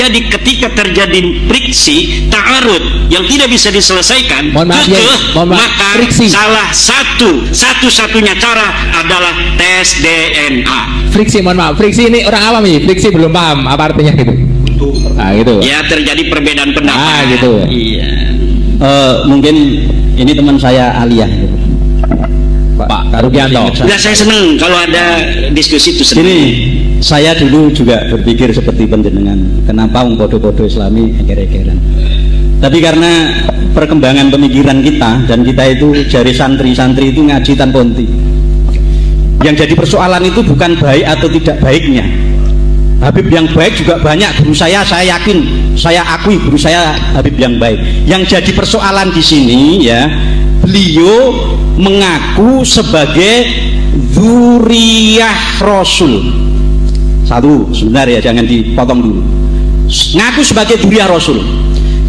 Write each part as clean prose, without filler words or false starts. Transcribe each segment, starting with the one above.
Jadi ketika terjadi friksi, ta'arud yang tidak bisa diselesaikan, maka salah satu-satunya cara adalah tes DNA. Friksi, mohon maaf, friksi ini orang awam nih, friksi belum paham apa artinya gitu. Nah, gitu. Ya, terjadi perbedaan pendapat. Gitu. Iya. Mungkin ini teman saya Aliyah gitu. Pak Rukianto. Udah, saya seneng kalau ada diskusi itu. Ini saya dulu juga berpikir seperti panjenengan, kenapa podo-podo Islami eker-ekeran. Tapi karena perkembangan pemikiran kita, dan kita itu jari santri-santri itu ngaji tanpa henti. Yang jadi persoalan itu bukan baik atau tidak baiknya. Habib yang baik juga banyak, guru saya yakin, saya akui guru saya Habib yang baik. Yang jadi persoalan di sini ya, beliau mengaku sebagai dzurriyyah Rasul. Satu, sebentar ya, jangan dipotong dulu. Ngaku sebagai dzurriyyah Rasul.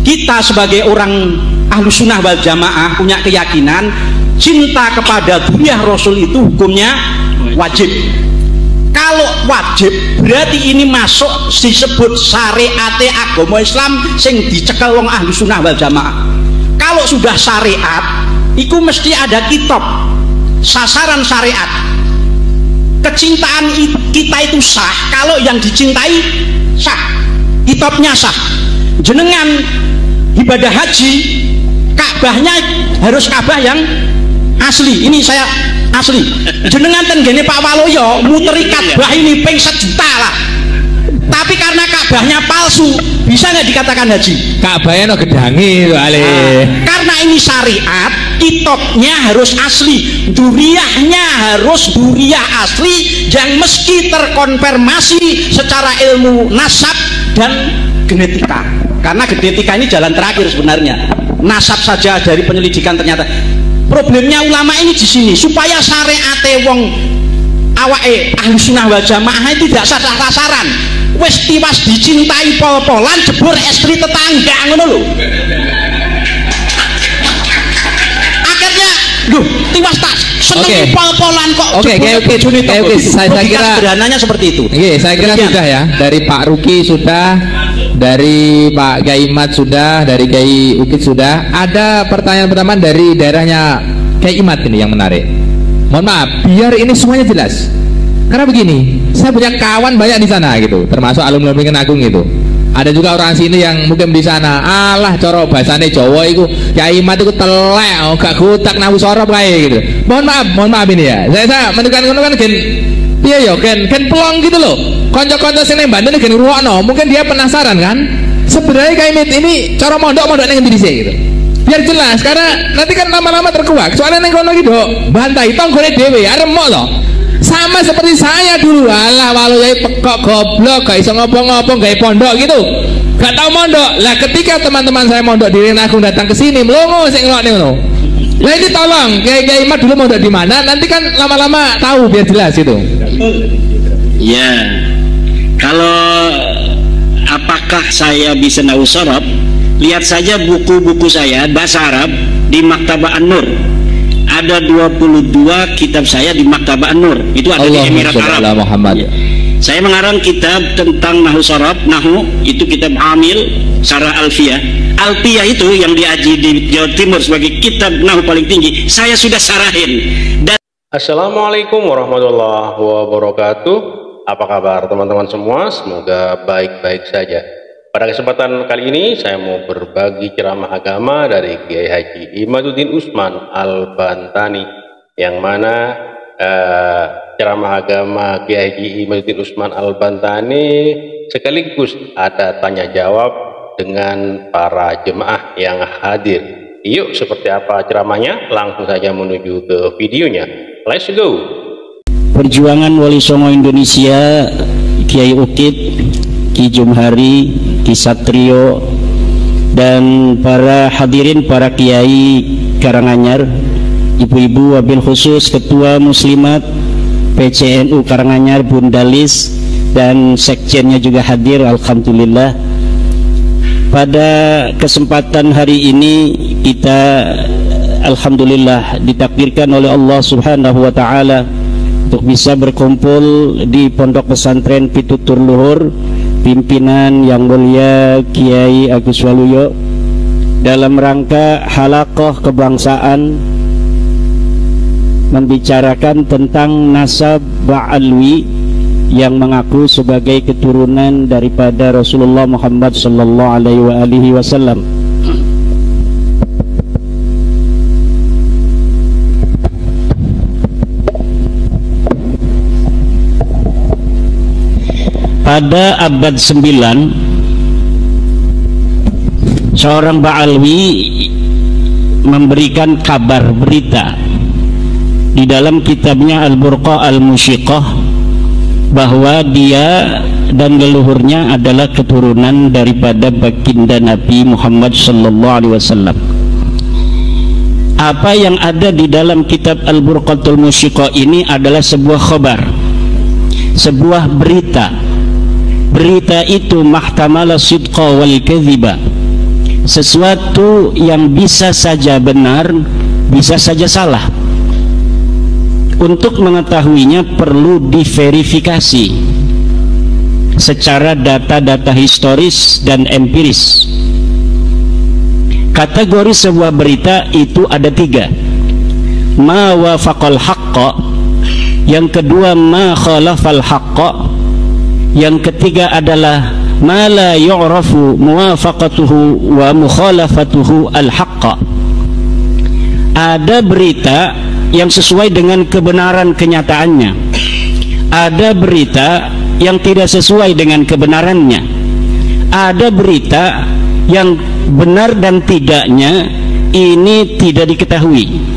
Kita sebagai orang ahlu sunnah wal jamaah punya keyakinan cinta kepada dzurriyyah Rasul itu hukumnya wajib. Kalau wajib berarti ini masuk disebut syariat agama Islam sing dicekel wong ahlu sunnah wal jamaah. Kalau sudah syariat, itu mesti ada kitab sasaran syariat. Kecintaan kita itu sah kalau yang dicintai sah, kitabnya sah. Jenengan ibadah haji, Ka'bahnya harus Ka'bah yang asli. Ini saya asli. Jenengan tenggene Pak Waloyo muteri Ka'bah ini ping 1 juta lah, tapi karena Ka'bahnya palsu, bisa nggak dikatakan haji? Ka'bahnya no gedangi tuh ale. Karena ini syariat, kitabnya harus asli, dzurriyyahnya harus dzurriyyah asli yang meski terkonfirmasi secara ilmu nasab dan genetika. Karena genetika ini jalan terakhir sebenarnya. Nasab saja dari penyelidikan ternyata. Problemnya ulama ini di sini, supaya syariate wong awake ahli sunnah wal jamaah itu tidak sasaran. Wes tiwas dicintai pol-polan jebur istri tetangga ngono lho. Akhirnya tiwas tak seneng pol-polan kok. Oke, saya kira sederhananya seperti itu. Saya kira sudah ya, dari Pak Ruki sudah, dari Pak Kiai Imat sudah, dari Kiai Ukit sudah. Ada pertanyaan pertama dari daerahnya Kiai Imat ini yang menarik. Mohon maaf, biar ini semuanya jelas. Karena begini, saya punya kawan banyak di sana gitu, termasuk alumni Kenan Agung gitu. Ada juga orang sini yang mungkin di sana, alah coro bahasane Jawa itu, Kiai Imat itu telek, gak gutak nahu sorop kayak gitu. Mohon maaf ini ya. Saya menentukan ngono kan gen, iya yo gen pelong gitu loh. Konco-konco sini Banten gen ruwakno, mungkin dia penasaran kan. Sebenarnya Kiai Imat ini cara mondok ning ndi gitu. Biar jelas, karena nanti kan lama-lama terkuak. Soalnya ning kono iki nduk, bantai tonggone dhewe, remok loh. Sama seperti saya dulu, alah walau ya pekok goblok, gak iso ngopo-ngopo, gak pondok gitu, gak tahu mondok. Lah ketika teman-teman saya mondok di Kenan Agung datang ke sini, melongo sing ngelok ngono. Lah ini tolong, Kiai Imat dulu mondok di mana? Nanti kan lama-lama tahu biar jelas itu. Ya, kalau apakah saya bisa nahu sorab? Lihat saja buku-buku saya bahasa Arab di Maktabah An-Nur. Ada 22 kitab saya di Maktabah An-Nur. Itu ada di Emirat Arab. Ya. Saya mengarang kitab tentang nahu sorab, nahu itu kitab Amil, Syarah Alfiyah. Alfiyah itu yang diaji di Jawa Timur sebagai kitab nahu paling tinggi. Saya sudah sarahin. Dan Assalamualaikum warahmatullahi wabarakatuh. Apa kabar teman-teman semua? Semoga baik-baik saja. Pada kesempatan kali ini saya mau berbagi ceramah agama dari Kiai Haji Imaduddin Usman Al-Bantani, yang mana ceramah agama Kiai Haji Imaduddin Usman Al-Bantani sekaligus ada tanya jawab dengan para jemaah yang hadir. Yuk, seperti apa ceramahnya? Langsung saja menuju ke videonya. Let's go. Perjuangan Wali Songo Indonesia, Kiai Ukit, Ki Jumhari, Ki Satrio, dan para hadirin, para kiai Karanganyar, ibu-ibu, wabil khusus Ketua Muslimat PCNU Karanganyar Bunda Lis, dan sekjennya juga hadir, alhamdulillah. Pada kesempatan hari ini kita alhamdulillah ditakdirkan oleh Allah Subhanahu wa taala untuk bisa berkumpul di Pondok Pesantren Pitutur Luhur pimpinan yang mulia Kiai Agus Waluyo dalam rangka halaqah kebangsaan membicarakan tentang nasab Ba'alwi yang mengaku sebagai keturunan daripada Rasulullah Muhammad sallallahu alaihi wasallam. Pada abad 9, seorang Ba'alwi memberikan kabar berita di dalam kitabnya Al-Burqa Al-Musyiqah bahwa dia dan leluhurnya adalah keturunan daripada baginda Nabi Muhammad sallallahu alaihi wasallam. Apa yang ada di dalam kitab Al-Burqatul Musyiqah ini adalah sebuah khabar, sebuah berita. Berita itu mahtamala sidqa wal kadhiba, sesuatu yang bisa saja benar, bisa saja salah. Untuk mengetahuinya perlu diverifikasi secara data-data historis dan empiris. Kategori sebuah berita itu ada 3. Ma wafaqal haqqa, yang kedua ma khalafal haqqa, yang ketiga adalah ma la yu'rafu muwafaqatuhu wa mukhalafatuhu al-haqqa. Ada berita yang sesuai dengan kebenaran kenyataannya, ada berita yang tidak sesuai dengan kebenarannya, ada berita yang benar dan tidaknya ini tidak diketahui.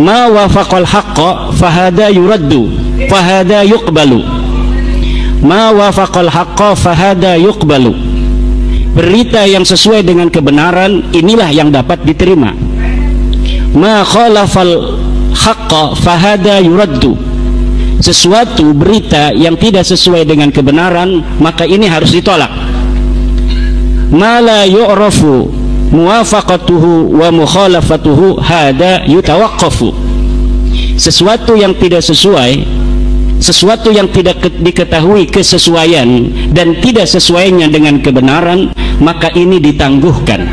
Ma wafaqal haqqa fahada yuraddu fahada yuqbalu, ma wafaqal haqqa fahada yuqbalu. Berita yang sesuai dengan kebenaran inilah yang dapat diterima. Ma khalafal haqqa fahada yuraddu, sesuatu berita yang tidak sesuai dengan kebenaran maka ini harus ditolak. Ma la yu'rafu muwafaqatuhu wa mukhalafatuhu hada yutawaqqafu, sesuatu yang tidak sesuai, sesuatu yang tidak diketahui kesesuaian dan tidak sesuainya dengan kebenaran, maka ini ditangguhkan.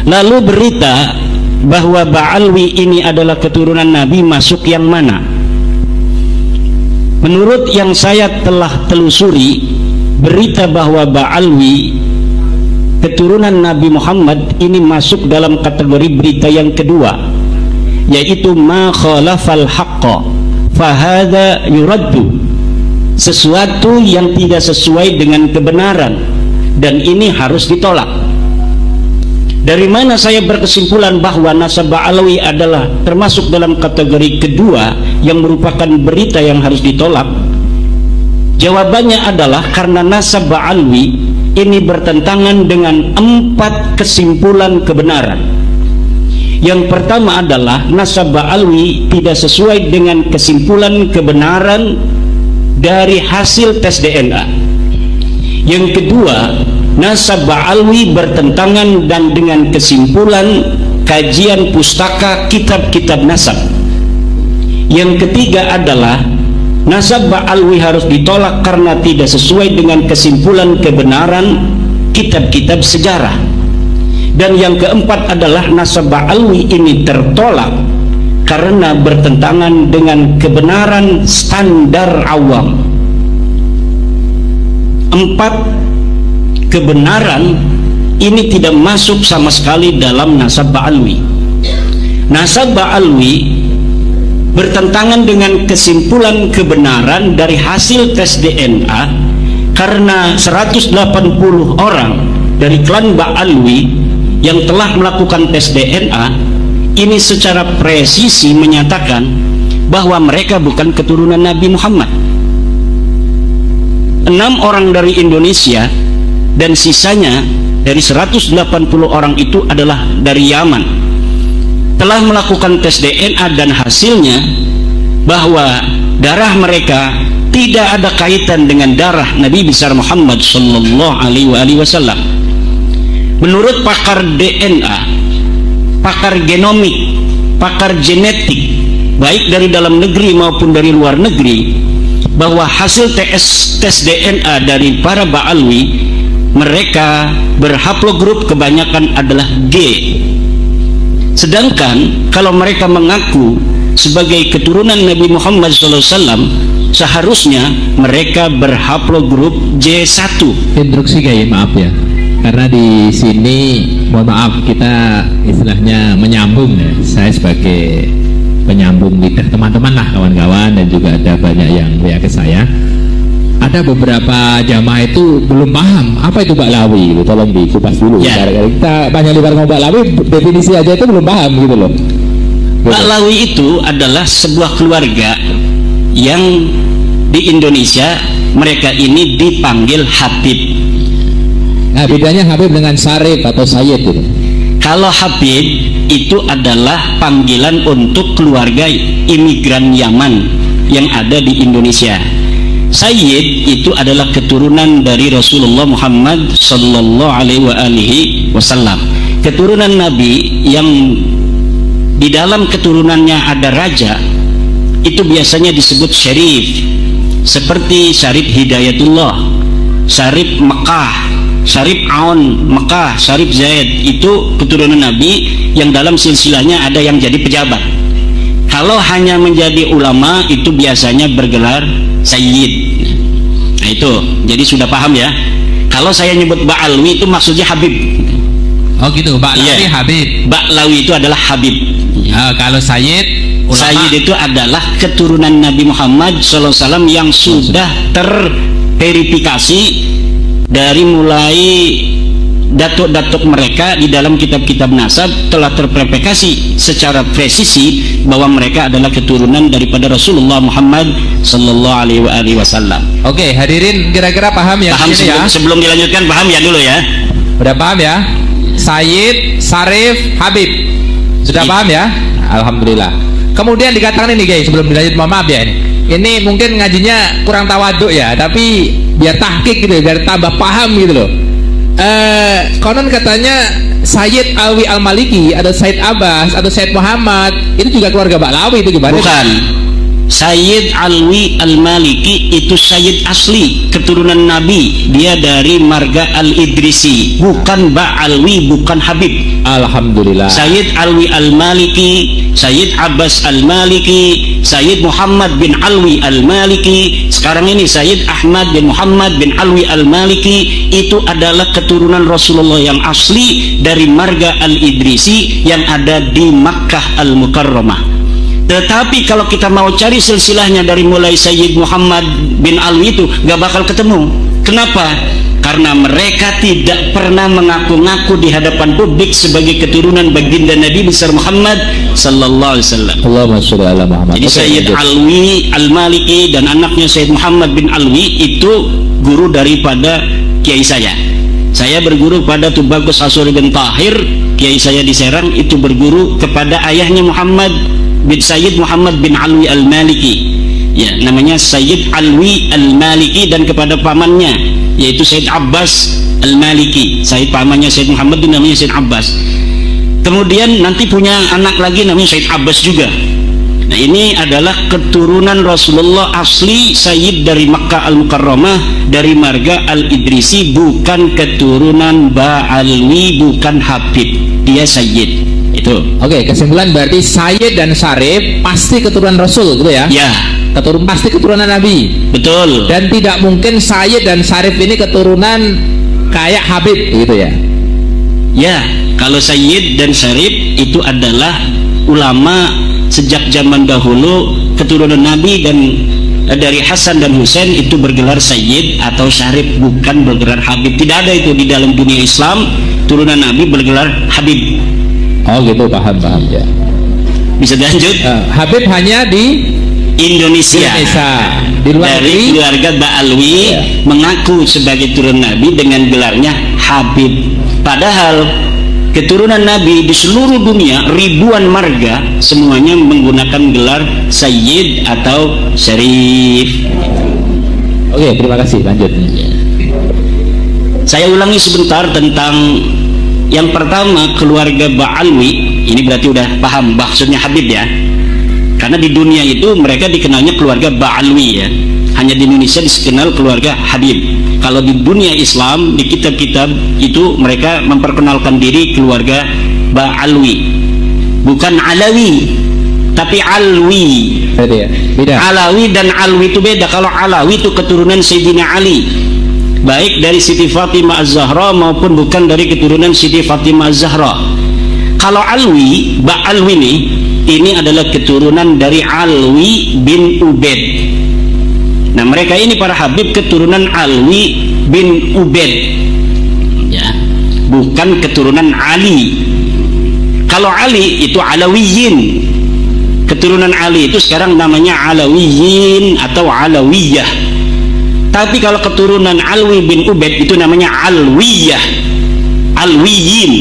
Lalu berita bahwa Ba'alwi ini adalah keturunan Nabi masuk yang mana? Menurut yang saya telah telusuri, berita bahwa Ba'alwi keturunan Nabi Muhammad ini masuk dalam kategori berita yang kedua, yaitu ma khalafal haqqa fahada yuraddu, sesuatu yang tidak sesuai dengan kebenaran dan ini harus ditolak. Dari mana saya berkesimpulan bahwa nasab Ba'alwi adalah termasuk dalam kategori kedua yang merupakan berita yang harus ditolak? Jawabannya adalah karena nasab Ba'alwi ini bertentangan dengan 4 kesimpulan kebenaran. Yang pertama adalah nasab Ba'alwi tidak sesuai dengan kesimpulan kebenaran dari hasil tes DNA. Yang kedua, nasab Ba'alwi bertentangan dan dengan kesimpulan kajian pustaka kitab-kitab nasab. Yang ketiga adalah nasab Ba'alwi harus ditolak karena tidak sesuai dengan kesimpulan kebenaran kitab-kitab sejarah. Dan yang keempat adalah nasab Ba'alwi ini tertolak karena bertentangan dengan kebenaran standar awam. 4 kebenaran ini tidak masuk sama sekali dalam nasab Ba'alwi. Nasab Ba'alwi bertentangan dengan kesimpulan kebenaran dari hasil tes DNA karena 180 orang dari klan Ba'alwi yang telah melakukan tes DNA ini secara presisi menyatakan bahwa mereka bukan keturunan Nabi Muhammad. 6 orang dari Indonesia dan sisanya dari 180 orang itu adalah dari Yaman telah melakukan tes DNA dan hasilnya bahwa darah mereka tidak ada kaitan dengan darah Nabi besar Muhammad sallallahu alaihi wasallam. Menurut pakar DNA, pakar genomik, pakar genetik baik dari dalam negeri maupun dari luar negeri, bahwa hasil tes DNA dari para Ba'alwi, mereka berhaplogrup kebanyakan adalah G. Sedangkan kalau mereka mengaku sebagai keturunan Nabi Muhammad SAW, seharusnya mereka berhaplogrup J1. Instruksi Kiai, maaf ya, karena di sini mohon maaf kita istilahnya menyambung ya. Saya sebagai penyambung lidah teman-teman lah, kawan-kawan, dan juga ada banyak yang WA ke saya. Ada beberapa jamaah itu belum paham apa itu Ba'lawi, gitu. Tolong dikupas dulu ya. Kita banyak lebar ngomong Ba'lawi, definisi aja itu belum paham gitu loh. Ba'lawi itu adalah sebuah keluarga yang di Indonesia mereka ini dipanggil Habib. Nah, bedanya Habib dengan Sarif atau Sayyid itu? Kalau Habib itu adalah panggilan untuk keluarga imigran Yaman yang ada di Indonesia. Sayyid itu adalah keturunan dari Rasulullah Muhammad sallallahu alaihi wasallam. Keturunan Nabi yang di dalam keturunannya ada raja, itu biasanya disebut syarif. Seperti Syarif Hidayatullah, Syarif Mekah, Syarif Aun Mekah, Syarif Zaid, itu keturunan Nabi yang dalam silsilahnya ada yang jadi pejabat. Kalau hanya menjadi ulama itu biasanya bergelar Sayyid. Nah itu, jadi sudah paham ya. Kalau saya nyebut Ba'alwi itu maksudnya Habib. Oh gitu, Ba'lawi, yeah. Habib. Ba'lawi itu adalah Habib. Kalau Sayyid, ulama. Sayyid itu adalah keturunan Nabi Muhammad SAW yang sudah terverifikasi dari mulai datuk-datuk mereka di dalam kitab-kitab nasab, telah terverifikasi secara presisi bahwa mereka adalah keturunan daripada Rasulullah Muhammad sallallahu alaihi wasallam. Oke, hadirin kira-kira paham ya? Paham ya? Sebelum dilanjutkan paham ya dulu ya. Udah paham ya? Sayyid, Sarif, Habib. Sudah paham ya? Alhamdulillah. Kemudian dikatakan ini guys, sebelum dilanjut, mohon maaf ya ini. Ini mungkin ngajinya kurang tawaduk ya, tapi biar tahqiq gitu, biar tambah paham gitu loh. Konon katanya Sayyid Alwi Al-Maliki atau Sayyid Abbas atau Sayyid Muhammad itu juga keluarga Ba'lawi, itu gimana? Bukan. Sayyid Alwi Al-Maliki itu Sayyid asli, keturunan Nabi. Dia dari marga Al-Idrisi, bukan Ba'alwi, bukan Habib. Alhamdulillah. Sayyid Alwi Al-Maliki, Sayyid Abbas Al-Maliki, Sayyid Muhammad bin Alwi Al-Maliki, sekarang ini Sayyid Ahmad bin Muhammad bin Alwi Al-Maliki, itu adalah keturunan Rasulullah yang asli dari marga Al-Idrisi yang ada di Makkah Al-Mukarramah. Tetapi kalau kita mau cari silsilahnya dari mulai Sayyid Muhammad bin Alwi itu gak bakal ketemu. Kenapa? Karena mereka tidak pernah mengaku-ngaku di hadapan publik sebagai keturunan baginda Nabi besar Muhammad sallallahu alaihi wasallam. Allahumma sholli ala Muhammad. Jadi Sayyid Alwi Al-Maliki dan anaknya Sayyid Muhammad bin Alwi itu guru daripada kiai saya. Saya berguru pada Tubagus Asuri bin Tahir, kiai saya di Serang itu berguru kepada ayahnya Muhammad bin Sayyid Muhammad bin Alwi Al-Maliki, ya namanya Sayyid Alwi Al-Maliki, dan kepada pamannya yaitu Sayyid Abbas Al-Maliki. Sayyid pamannya Sayyid Muhammad itu namanya Sayyid Abbas. Kemudian nanti punya anak lagi namanya Sayyid Abbas juga. Nah ini adalah keturunan Rasulullah asli, Sayyid dari Makkah Al-Mukarramah, dari marga Al-Idrisi, bukan keturunan Ba'alwi, bukan Habib, dia Sayyid. Itu. Oke, kesimpulan berarti Sayyid dan Sarif pasti keturunan Rasul gitu ya? Ya. Pasti keturunan Nabi. Betul. Dan tidak mungkin Sayyid dan Sarif ini keturunan kayak Habib gitu ya? Ya, kalau Sayyid dan Sarif itu adalah ulama sejak zaman dahulu, keturunan Nabi, dan dari Hasan dan Husain itu bergelar Sayyid atau Syarif, bukan bergelar Habib. Tidak ada itu di dalam dunia Islam, turunan Nabi bergelar Habib. Oh gitu, paham ya. Bisa dilanjut? Habib hanya di Indonesia. Di luar dari keluarga Ba'alwi ya, mengaku sebagai turunan Nabi dengan gelarnya Habib. Padahal keturunan Nabi di seluruh dunia ribuan marga semuanya menggunakan gelar Sayyid atau Syarif. Oke, terima kasih. Lanjut. Saya ulangi sebentar tentang yang pertama, keluarga Ba'alwi. Ini berarti udah paham maksudnya Habib ya. Karena di dunia itu mereka dikenalnya keluarga Ba'alwi ya. hanya di Indonesia dikenal keluarga Habib. Kalau di dunia Islam, di kitab-kitab itu mereka memperkenalkan diri keluarga Ba'alwi, bukan Alawi, tapi Alwi. Beda. Alawi dan Alwi itu beda. Kalau Alawi itu keturunan Sayyidina Ali, baik dari Siti Fatimah Az-Zahra maupun bukan dari keturunan Siti Fatimah Az-Zahra. Kalau Alwi, Ba'alwi ini adalah keturunan dari Alwi bin Ubaid. Nah, mereka ini para Habib keturunan Alwi bin Ubaid, ya, bukan keturunan Ali. Kalau Ali itu Alawiyin, keturunan Ali itu sekarang namanya Alawiyin atau Alawiyah. Tapi kalau keturunan Alwi bin Ubaid itu namanya Alwiyah, Alwiyin.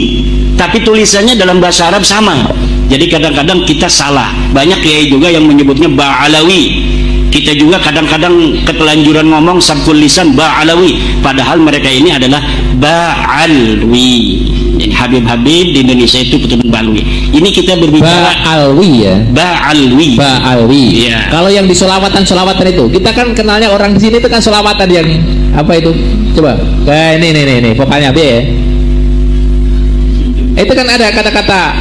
Tapi tulisannya dalam bahasa Arab sama. Jadi kadang-kadang kita salah. Banyak kiai juga yang menyebutnya Ba'alawi. Kita juga kadang-kadang ketelanjuran ngomong sabkul lisan Ba'alawi, padahal mereka ini adalah Ba'alwi. Jadi Habib-habib di Indonesia itu keturunan Ba'alwi. Ini kita berbicara Ba'alwi ya. Ba'alwi. Ba'alwi. Ya. Kalau yang di solawatan itu, kita kan kenalnya orang di sini itu kan solawatan yang apa itu? Coba. Nah, ini vokalnya B ya. Itu kan ada kata-kata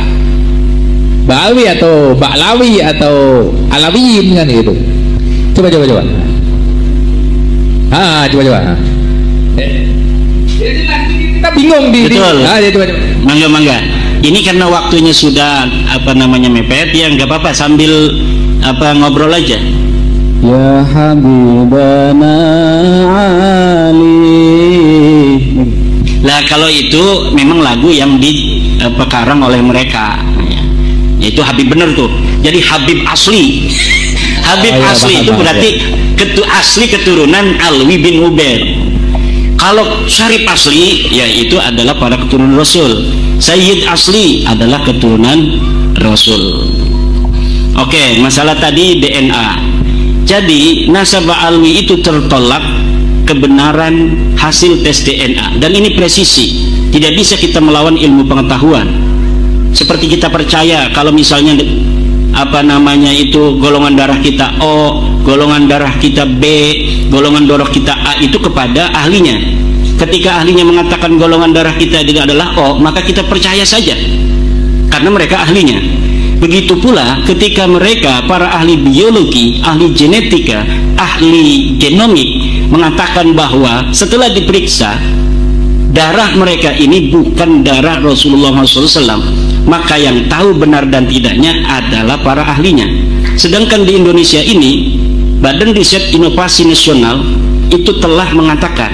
Ba'alwi atau Ba'lawi atau Alawiyin kan gitu. Coba. Coba. Kita bingung di. Betul. Coba. Mangga. Ini karena waktunya sudah mepet ya, nggak apa-apa sambil ngobrol aja. Ya Habibana Ali. Lah kalau itu memang lagu yang dikarang oleh mereka, ya. Itu Habib bener tuh. Jadi Habib asli. Habib asli itu berarti asli keturunan Alwi bin Ubaid. Kalau Syarif asli, ya itu adalah para keturunan Rasul. Sayyid asli adalah keturunan Rasul. Oke, masalah tadi DNA. Jadi nasabah Alwi itu tertolak kebenaran hasil tes DNA, dan ini presisi. Tidak bisa kita melawan ilmu pengetahuan. Seperti kita percaya kalau misalnya golongan darah kita O, golongan darah kita B, golongan darah kita A itu kepada ahlinya. Ketika ahlinya mengatakan golongan darah kita tidak adalah O, maka kita percaya saja karena mereka ahlinya. Begitu pula ketika mereka para ahli biologi, ahli genetika, ahli genomik mengatakan bahwa setelah diperiksa darah mereka ini bukan darah Rasulullah SAW, maka yang tahu benar dan tidaknya adalah para ahlinya. Sedangkan di Indonesia ini, Badan Riset Inovasi Nasional itu telah mengatakan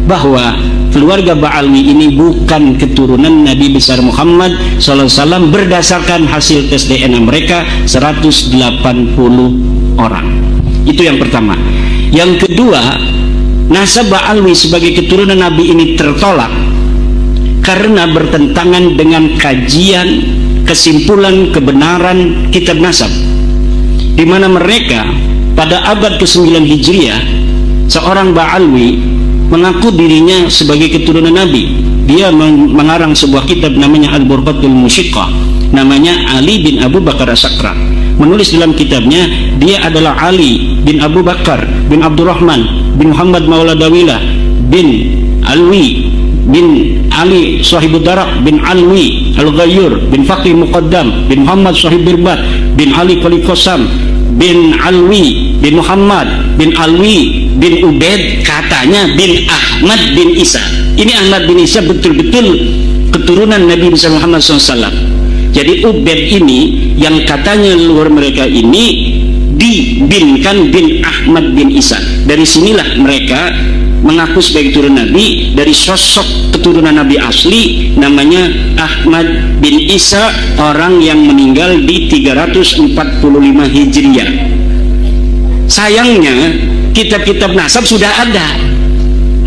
bahwa keluarga Ba'alwi ini bukan keturunan Nabi besar Muhammad SAW berdasarkan hasil tes DNA mereka 180 orang. Itu yang pertama. Yang kedua, nasab Ba'alwi sebagai keturunan Nabi ini tertolak karena bertentangan dengan kajian kesimpulan kebenaran kitab nasab, di mana mereka pada abad ke-9 Hijriah seorang Ba'alwi mengaku dirinya sebagai keturunan Nabi. Dia mengarang sebuah kitab namanya Al-Burqatul Musyiqqah, namanya Ali bin Abu Bakar As-Sakrak. Menulis dalam kitabnya dia adalah Ali bin Abu Bakar bin Abdurrahman bin Muhammad Maula Dawilah bin Alwi bin Ali Sahibud Darak bin Alwi Al-Ghayyur bin Faqih Muqaddam bin Muhammad Sahib Birbat bin Ali Qali Qasam bin Alwi bin Muhammad bin Alwi bin Ubaid, katanya bin Ahmad bin Isa. Ini Ahmad bin Isa betul-betul keturunan Nabi besar Muhammad SAW. Jadi Ubaid ini yang katanya luar mereka ini dibinkan bin Ahmad bin Isa. Dari sinilah mereka mengaku sebagai keturunan Nabi. Dari sosok keturunan Nabi asli namanya Ahmad bin Isa, orang yang meninggal di 345 Hijriah. Sayangnya kitab-kitab nasab sudah ada.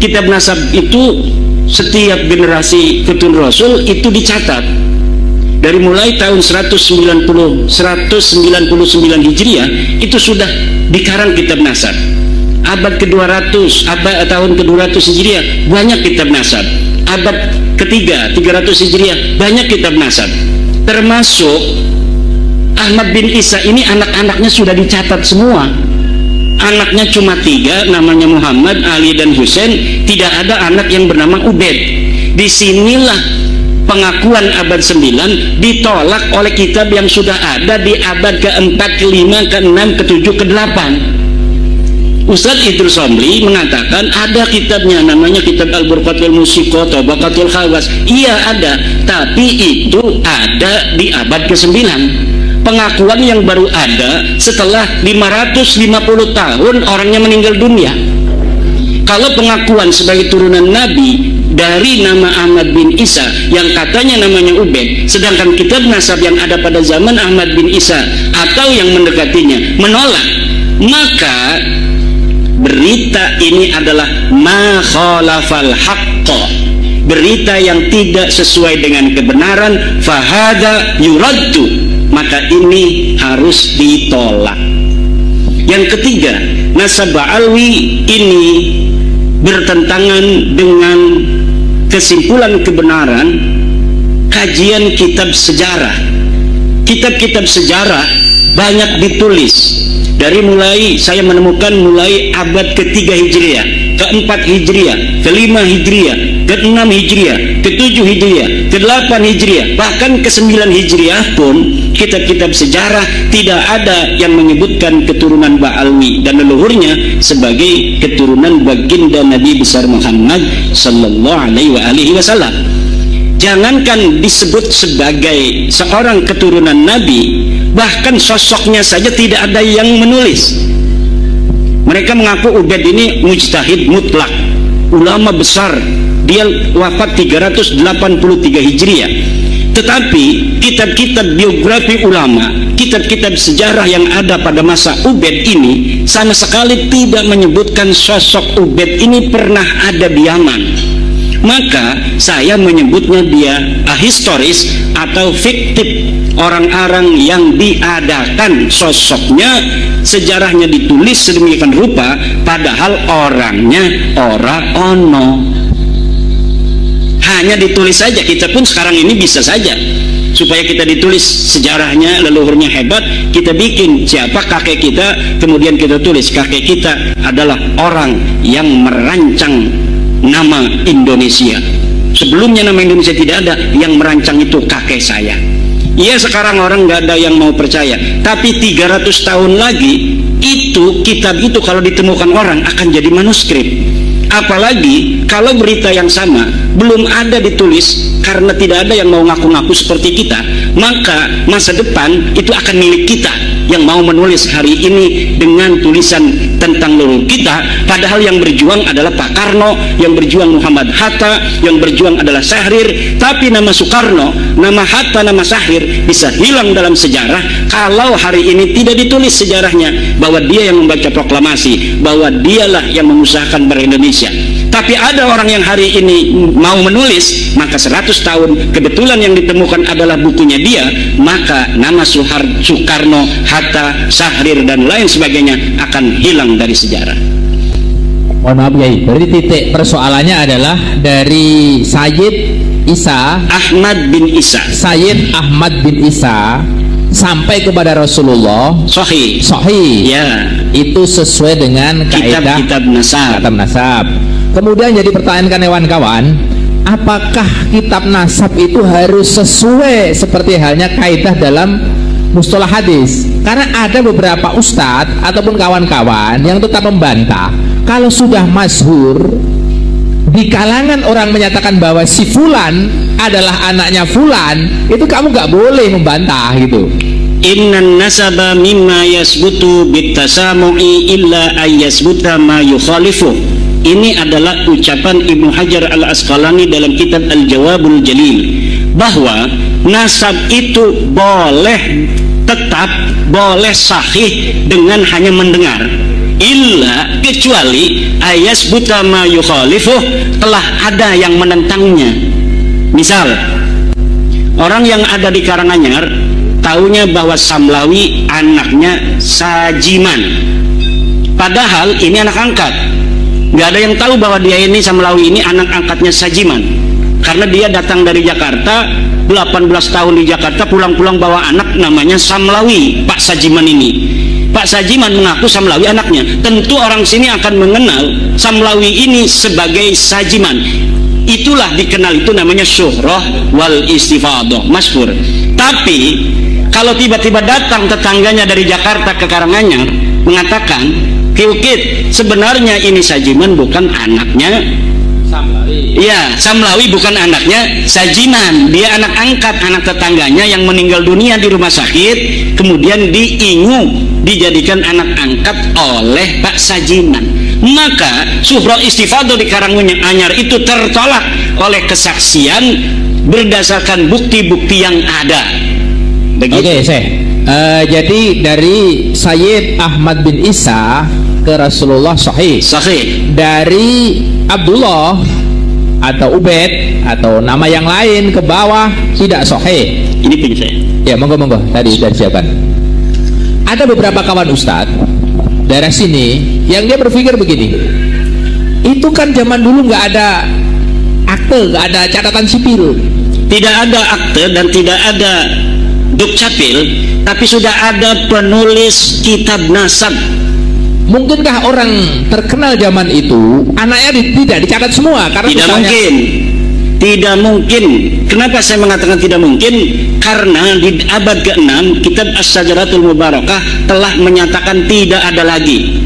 Kitab nasab itu setiap generasi keturunan Rasul itu dicatat. Dari mulai tahun 199 Hijriah itu sudah dikarang kitab nasab. Abad ke-200, tahun ke-200 Hijriah banyak kitab nasab. Abad ketiga 300 Hijriah banyak kitab nasab. Termasuk Ahmad bin Isa ini anak-anaknya sudah dicatat semua. Anaknya cuma 3, namanya Muhammad, Ali, dan Husain. Tidak ada anak yang bernama Ubaid. Disinilah pengakuan abad 9 ditolak oleh kitab yang sudah ada di abad ke-4, ke-5, ke-6, ke-7, ke-8. Ustadz Idrus Somli mengatakan ada kitabnya, namanya kitab Al-Burqatul Musiqah, Tabaqatul Khawas. Iya ada, tapi itu ada di abad ke-9. Pengakuan yang baru ada setelah 550 tahun orangnya meninggal dunia. Kalau pengakuan sebagai turunan Nabi dari nama Ahmad bin Isa yang katanya namanya Ubaid, sedangkan kitab nasab yang ada pada zaman Ahmad bin Isa atau yang mendekatinya menolak, maka berita ini adalah ma khalafal haqqa, berita yang tidak sesuai dengan kebenaran, fahada yuraddu, maka ini harus ditolak. Yang ketiga, nasab Ba'alwi ini bertentangan dengan kesimpulan kebenaran kajian kitab sejarah. Kitab-kitab sejarah banyak ditulis. Dari mulai saya menemukan mulai abad ke-3 Hijriah, ke-4 Hijriah, ke-5 Hijriah, ke-6 Hijriah, ke-7 Hijriah, ke-8 Hijriah, bahkan ke-9 Hijriah pun kitab-kitab sejarah tidak ada yang menyebutkan keturunan Ba'alwi dan leluhurnya sebagai keturunan baginda Nabi besar Muhammad sallallahu alaihi wasallam. Jangankan disebut sebagai seorang keturunan Nabi, bahkan sosoknya saja tidak ada yang menulis. Mereka mengaku Ubaid ini mujtahid mutlak, ulama besar, dia wafat 383 Hijriah. Tetapi kitab-kitab biografi ulama, kitab-kitab sejarah yang ada pada masa Ubaid ini sama sekali tidak menyebutkan sosok Ubaid ini pernah ada di Yaman. Maka saya menyebutnya dia ahistoris atau fiktif, orang-orang yang diadakan sosoknya, sejarahnya ditulis sedemikian rupa padahal orangnya ora ono, hanya ditulis saja. Kita pun sekarang ini bisa saja supaya kita ditulis sejarahnya, leluhurnya hebat, kita bikin siapa kakek kita, kemudian kita tulis kakek kita adalah orang yang merancang nama Indonesia. Sebelumnya nama Indonesia tidak ada, yang merancang itu kakek saya. Iya, sekarang orang nggak ada yang mau percaya, tapi 300 tahun lagi itu kitab itu kalau ditemukan orang akan jadi manuskrip. Apalagi kalau berita yang sama belum ada ditulis karena tidak ada yang mau ngaku-ngaku seperti kita, maka masa depan itu akan milik kita yang mau menulis hari ini dengan tulisan tentang leluhur kita. Padahal yang berjuang adalah Pak Karno, yang berjuang Muhammad Hatta, yang berjuang adalah Syahrir. Tapi nama Soekarno, nama Hatta, nama Syahrir bisa hilang dalam sejarah kalau hari ini tidak ditulis sejarahnya bahwa dia yang membaca proklamasi, bahwa dialah yang mengusahakan Indonesia. Tapi ada orang yang hari ini mau menulis, maka 100 tahun kebetulan yang ditemukan adalah bukunya dia, maka nama Soekarno, Hatta, Syahrir dan lain sebagainya akan hilang dari sejarah. Mohon maaf Yai, berarti titik persoalannya adalah dari Sayyid Isa Ahmad bin Isa, Sayyid Ahmad bin Isa sampai kepada Rasulullah sahih ya, itu sesuai dengan kaidah kitab nasab. Kemudian jadi pertanyaan kawan-kawan, apakah kitab nasab itu harus sesuai seperti halnya kaidah dalam mustalah hadis? Karena ada beberapa ustadz ataupun kawan-kawan yang tetap membantah kalau sudah masyhur di kalangan orang menyatakan bahwa si fulan adalah anaknya fulan, itu kamu nggak boleh membantah gitu. Innan nasaba mimma yasbutu bitasamu'i illa ayyasbuta ma yukhalifu. Ini adalah ucapan Ibnu Hajar Al-Asqalani dalam kitab Al-Jawabul Jalil, bahwa nasab itu boleh tetap, boleh sahih dengan hanya mendengar, illa kecuali ayas buta ma yukhalifuh, telah ada yang menentangnya. Misal orang yang ada di Karanganyar taunya bahwa Samlawi anaknya Sajiman, padahal ini anak angkat. Nggak ada yang tahu bahwa dia ini Samlawi ini anak angkatnya Sajiman, karena dia datang dari Jakarta 18 tahun di Jakarta, pulang-pulang bawa anak namanya Samlawi, Pak Sajiman ini. Pak Sajiman mengaku Samlawi anaknya. Tentu orang sini akan mengenal Samlawi ini sebagai Sajiman. Itulah dikenal, itu namanya syuhrah wal istifadah, masyhur. Tapi kalau tiba-tiba datang tetangganya dari Jakarta ke Karanganyar mengatakan, Kiukit, sebenarnya ini Sajiman bukan anaknya Samlawi. Ya, Samlawi bukan anaknya Sajiman. Dia anak angkat, anak tetangganya yang meninggal dunia di rumah sakit, kemudian dijadikan anak angkat oleh Pak Sajiman. Maka syuhrah istifadah di Karanganyar itu tertolak oleh kesaksian berdasarkan bukti-bukti yang ada. Begitu. Oke, jadi dari Sayyid Ahmad bin Isa ke Rasulullah sahih. Dari Abdullah atau Ubaid atau nama yang lain ke bawah tidak sahih. Ini punya saya. Ya, monggo tadi sudah siapkan. Ada beberapa kawan ustadz daerah sini yang dia berpikir begini, itu kan zaman dulu nggak ada akte, nggak ada catatan sipil, tidak ada akte dan tidak ada dukcapil, tapi sudah ada penulis kitab nasab. Mungkinkah orang terkenal zaman itu anaknya tidak dicatat semua? Karena tidak mungkin. Tidak mungkin. Kenapa saya mengatakan tidak mungkin? Karena di abad ke-6 kitab As-Sajaratul Mubarakah telah menyatakan tidak ada lagi.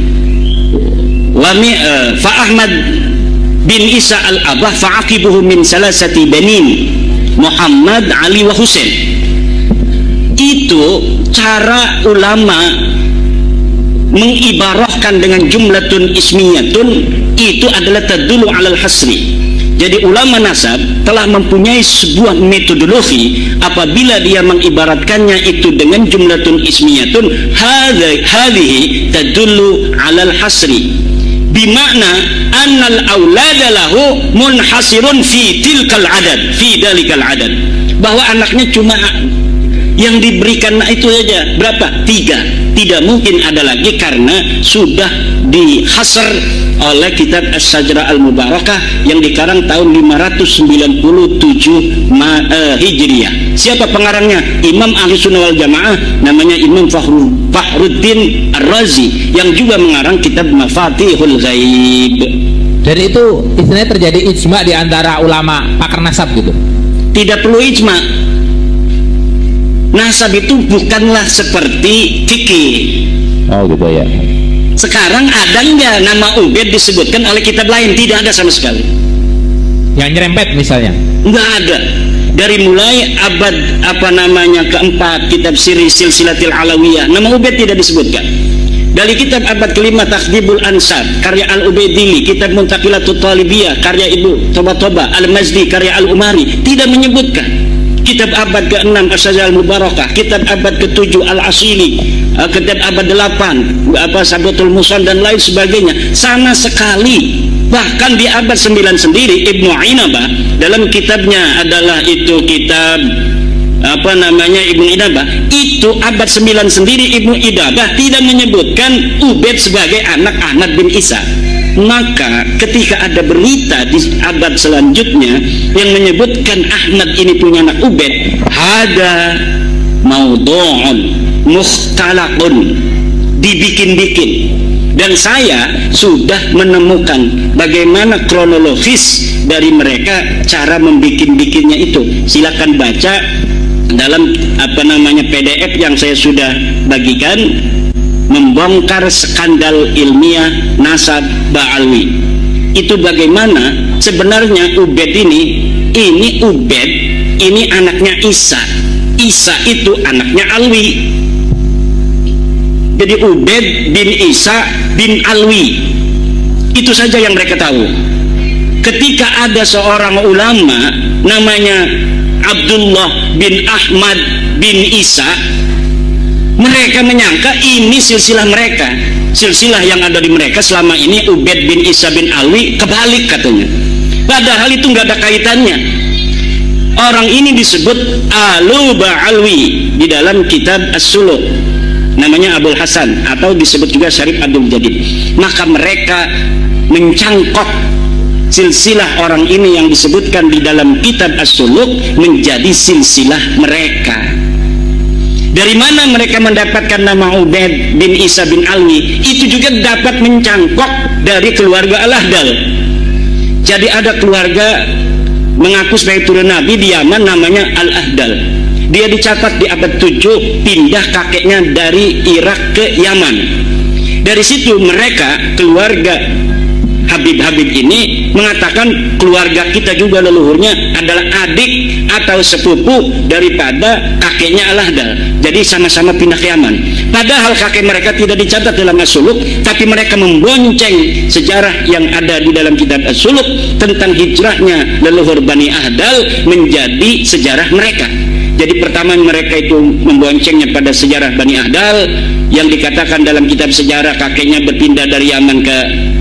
Fa Ahmad bin Isa al-Abah fa'aqibuhu min salasati banin Muhammad, Ali wa Husain. Itu cara ulama mengibarahkan dengan jumlatun ismiyatun, itu adalah tadullu alal hasri. Jadi ulama nasab telah mempunyai sebuah metodologi apabila dia mengibaratkannya itu dengan jumlatun ismiyatun, hadhihi tadullu alal hasri, bimakna annal aulada lahu munhasirun fi tilkal adad, fi dalikal adad, bahwa anaknya cuma yang diberikan itu saja. Berapa? 3. Tidak mungkin ada lagi karena sudah dihasar oleh kitab As-Sajrah Al-Mubarakah yang dikarang tahun 597 Hijriah. Siapa pengarangnya? Imam Ahli Sunnah wal Jamaah, namanya Imam Fakhruddin Ar-Razi, yang juga mengarang kitab Mafatihul Ghaib. Dan itu istilahnya terjadi ijma di antara ulama pakar nasab gitu. Tidak perlu ijma. Nasab itu bukanlah seperti fikih. Oh gitu ya. Sekarang ada nggak nama Ubaid disebutkan oleh kitab lain? Tidak ada sama sekali. Yang nyerempet misalnya? Nggak ada. Dari mulai abad keempat kitab Silsilatil Alawiyah, nama Ubaid tidak disebutkan. Dari kitab abad kelima Takhdibul Ansab karya Al-Ubaidili, kitab Muntaqilatul Talibiyah karya Ibu Toba Al-Mazdi karya Al-Umari tidak menyebutkan. Kitab abad ke-6 As-Sajrah Al-Mubarakah, kitab abad ke-7 Al-Asili, kitab abad 8 Sabatul Musan dan lain sebagainya, sama sekali. Bahkan di abad 9 sendiri Ibnu Inabah dalam kitabnya adalah itu kitab Ibnu Inabah, itu abad 9 sendiri Ibnu Inabah tidak menyebutkan Ubaid sebagai anak Ahmad bin Isa. Maka ketika ada berita di abad selanjutnya yang menyebutkan Ahmad ini punya anak Ubaid, hada maudhu'un mukhtalaqun, dibikin-bikin. Dan saya sudah menemukan bagaimana kronologis dari mereka cara membikin-bikinnya itu. Silakan baca dalam PDF yang saya sudah bagikan, membongkar skandal ilmiah nasab Ba'alwi. Itu bagaimana sebenarnya Ubaid ini Ubaid ini anaknya Isa. Isa itu anaknya Alwi. Jadi Ubaid bin Isa bin Alwi, itu saja yang mereka tahu. Ketika ada seorang ulama namanya Abdullah bin Ahmad bin Isa, mereka menyangka ini silsilah mereka, silsilah yang ada di mereka selama ini Ubaid bin Isa bin Alwi, kebalik katanya. Padahal itu nggak ada kaitannya. Orang ini disebut Alu Ba'alwi di dalam kitab As-Suluk, namanya Abul Hasan atau disebut juga Syarif Abdul Jadid. Maka mereka mencangkok silsilah orang ini yang disebutkan di dalam kitab As-Suluk menjadi silsilah mereka. Dari mana mereka mendapatkan nama Ubaid bin Isa bin Alwi? Itu juga dapat mencangkok dari keluarga Al-Ahdal. Jadi ada keluarga mengaku sebagai turun Nabi di Yaman namanya Al-Ahdal. Dia dicatat di abad 7 pindah kakeknya dari Irak ke Yaman. Dari situ mereka keluarga Habib-Habib ini mengatakan keluarga kita juga leluhurnya adalah adik atau sepupu daripada kakeknya Al-Ahdal. Jadi sama-sama pindah ke Yaman. Padahal kakek mereka tidak dicatat dalam As-Suluk, tapi mereka membonceng sejarah yang ada di dalam kitab As-Suluk tentang hijrahnya leluhur Bani Ahdal menjadi sejarah mereka. Jadi pertama mereka itu memboncengnya pada sejarah Bani Ahdal yang dikatakan dalam kitab sejarah kakeknya berpindah dari Yaman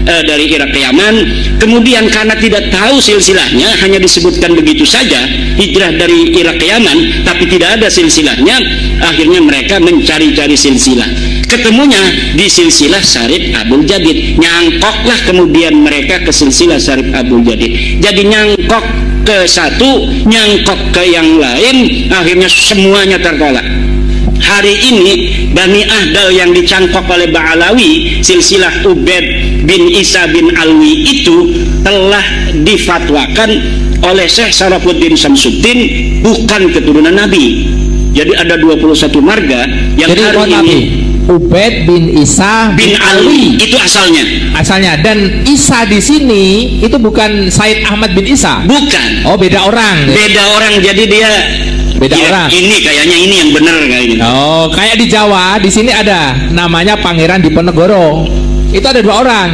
dari Irak ke Yaman. Kemudian karena tidak tahu silsilahnya, hanya disebutkan begitu saja hijrah dari Irak ke Yaman, tapi tidak ada silsilahnya. Akhirnya mereka mencari-cari silsilah. Ketemunya di silsilah Syarif Abdul Jadid. Nyangkoklah kemudian mereka ke silsilah Syarif Abdul Jadid. Jadi nyangkok ke satu, nyangkok ke yang lain, akhirnya semuanya tertolak. Hari ini Bani Ahdal yang dicangkok oleh Ba'alawi, silsilah Ubaid bin Isa bin Alwi itu telah difatwakan oleh Syekh Sarafuddin Samsuddin bukan keturunan Nabi. Jadi ada 21 marga yang jadi, hari ini Ubaid bin Isa bin Alwi itu asalnya. Dan Isa di sini itu bukan Said Ahmad bin Isa. Bukan. Oh, beda orang. Beda orang. Jadi dia beda orang. Ini kayaknya ini yang benar kayaknya. Oh, kayak di Jawa, di sini ada namanya Pangeran Diponegoro. Itu ada 2 orang.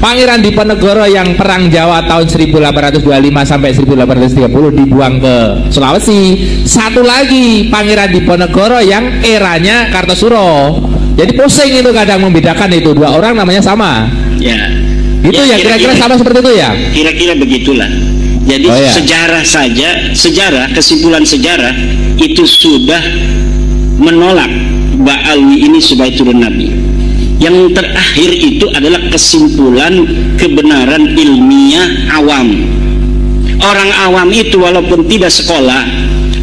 Pangeran Diponegoro yang perang Jawa tahun 1825 sampai 1830 dibuang ke Sulawesi. Satu lagi Pangeran Diponegoro yang eranya Kartosuro. Jadi pusing itu kadang membedakan itu 2 orang namanya sama. Ya. Itu ya kira-kira sama seperti itu ya. Kira-kira begitulah. Jadi sejarah saja, kesimpulan sejarah itu sudah menolak Ba'alwi ini sebagai turun Nabi. Yang terakhir itu adalah kesimpulan kebenaran ilmiah awam. Orang awam itu walaupun tidak sekolah,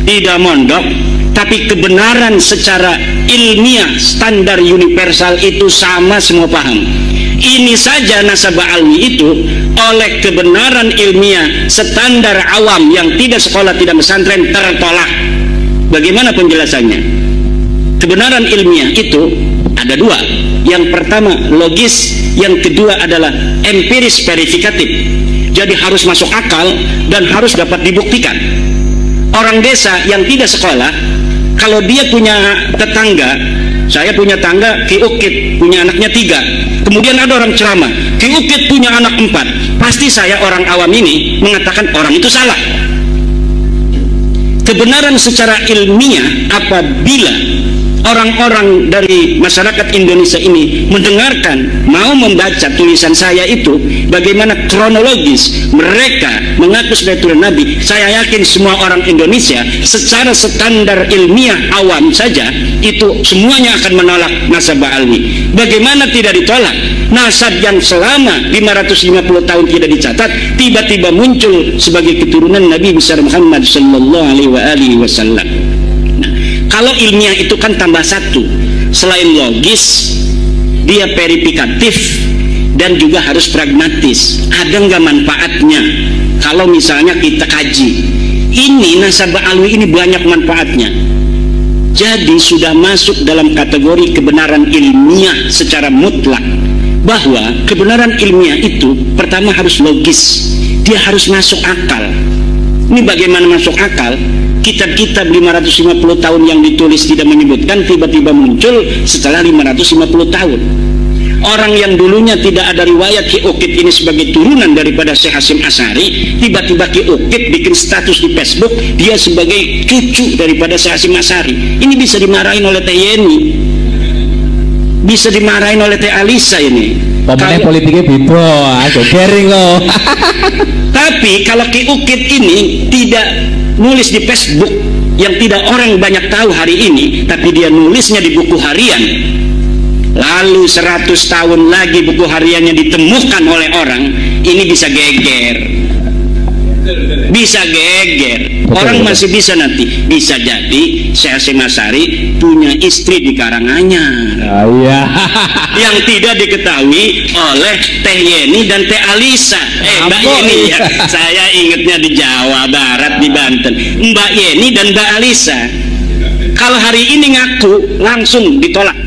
tidak mondok, tapi kebenaran secara ilmiah standar universal itu sama, semua paham. Ini saja nasab Ba'alwi itu oleh kebenaran ilmiah standar awam yang tidak sekolah, tidak pesantren tertolak. Bagaimana penjelasannya? Kebenaran ilmiah itu ada 2. Yang pertama logis, yang kedua adalah empiris verifikatif. Jadi harus masuk akal dan harus dapat dibuktikan. Orang desa yang tidak sekolah, kalau dia punya tetangga, saya punya tangga Ki Ukit punya anaknya 3, kemudian ada orang ceramah Ki Ukit punya anak 4, pasti saya orang awam ini mengatakan orang itu salah. Kebenaran secara ilmiah apabila orang-orang dari masyarakat Indonesia ini mendengarkan, mau membaca tulisan saya itu, bagaimana kronologis mereka mengaku sebagai turun Nabi, saya yakin semua orang Indonesia secara standar ilmiah awam saja itu semuanya akan menolak nasab Ba'alwi. Bagaimana tidak ditolak? Nasab yang selama 550 tahun tidak dicatat, tiba-tiba muncul sebagai keturunan Nabi besar Muhammad sallallahu alaihi wasallam. Kalau ilmiah itu kan tambah 1, selain logis, dia verifikatif dan juga harus pragmatis. Ada nggak manfaatnya? Kalau misalnya kita kaji, ini nasab Ba'alwi ini banyak manfaatnya. Jadi sudah masuk dalam kategori kebenaran ilmiah secara mutlak. Bahwa kebenaran ilmiah itu pertama harus logis, dia harus masuk akal. Ini bagaimana masuk akal? Kitab-kitab 550 tahun yang ditulis tidak menyebutkan, tiba-tiba muncul setelah 550 tahun. Orang yang dulunya tidak ada riwayat Ki Ukit ini sebagai turunan daripada Syekh Hasyim Asy'ari, tiba-tiba Ki Ukit bikin status di Facebook dia sebagai cucu daripada Syekh Hasyim Asy'ari. Ini bisa dimarahin oleh Teh Yeni, bisa dimarahin oleh Teh Alisa ini. Pemenang politiknya beda, aku kering loh. Tapi kalau Ki Ukit ini tidak nulis di Facebook yang tidak orang banyak tahu hari ini, tapi dia nulisnya di buku harian, lalu 100 tahun lagi buku hariannya ditemukan oleh orang, ini bisa geger, bisa geger. Orang masih bisa nanti, bisa jadi Syekh Hasyim Asy'ari punya istri di Karanganyar. Iya. Yang tidak diketahui oleh Teh Yeni dan Teh Alisa. Mbak Yeni ya. Saya ingatnya di Jawa Barat, di Banten. Mbak Yeni dan Mbak Alisa. Kalau hari ini ngaku langsung ditolak.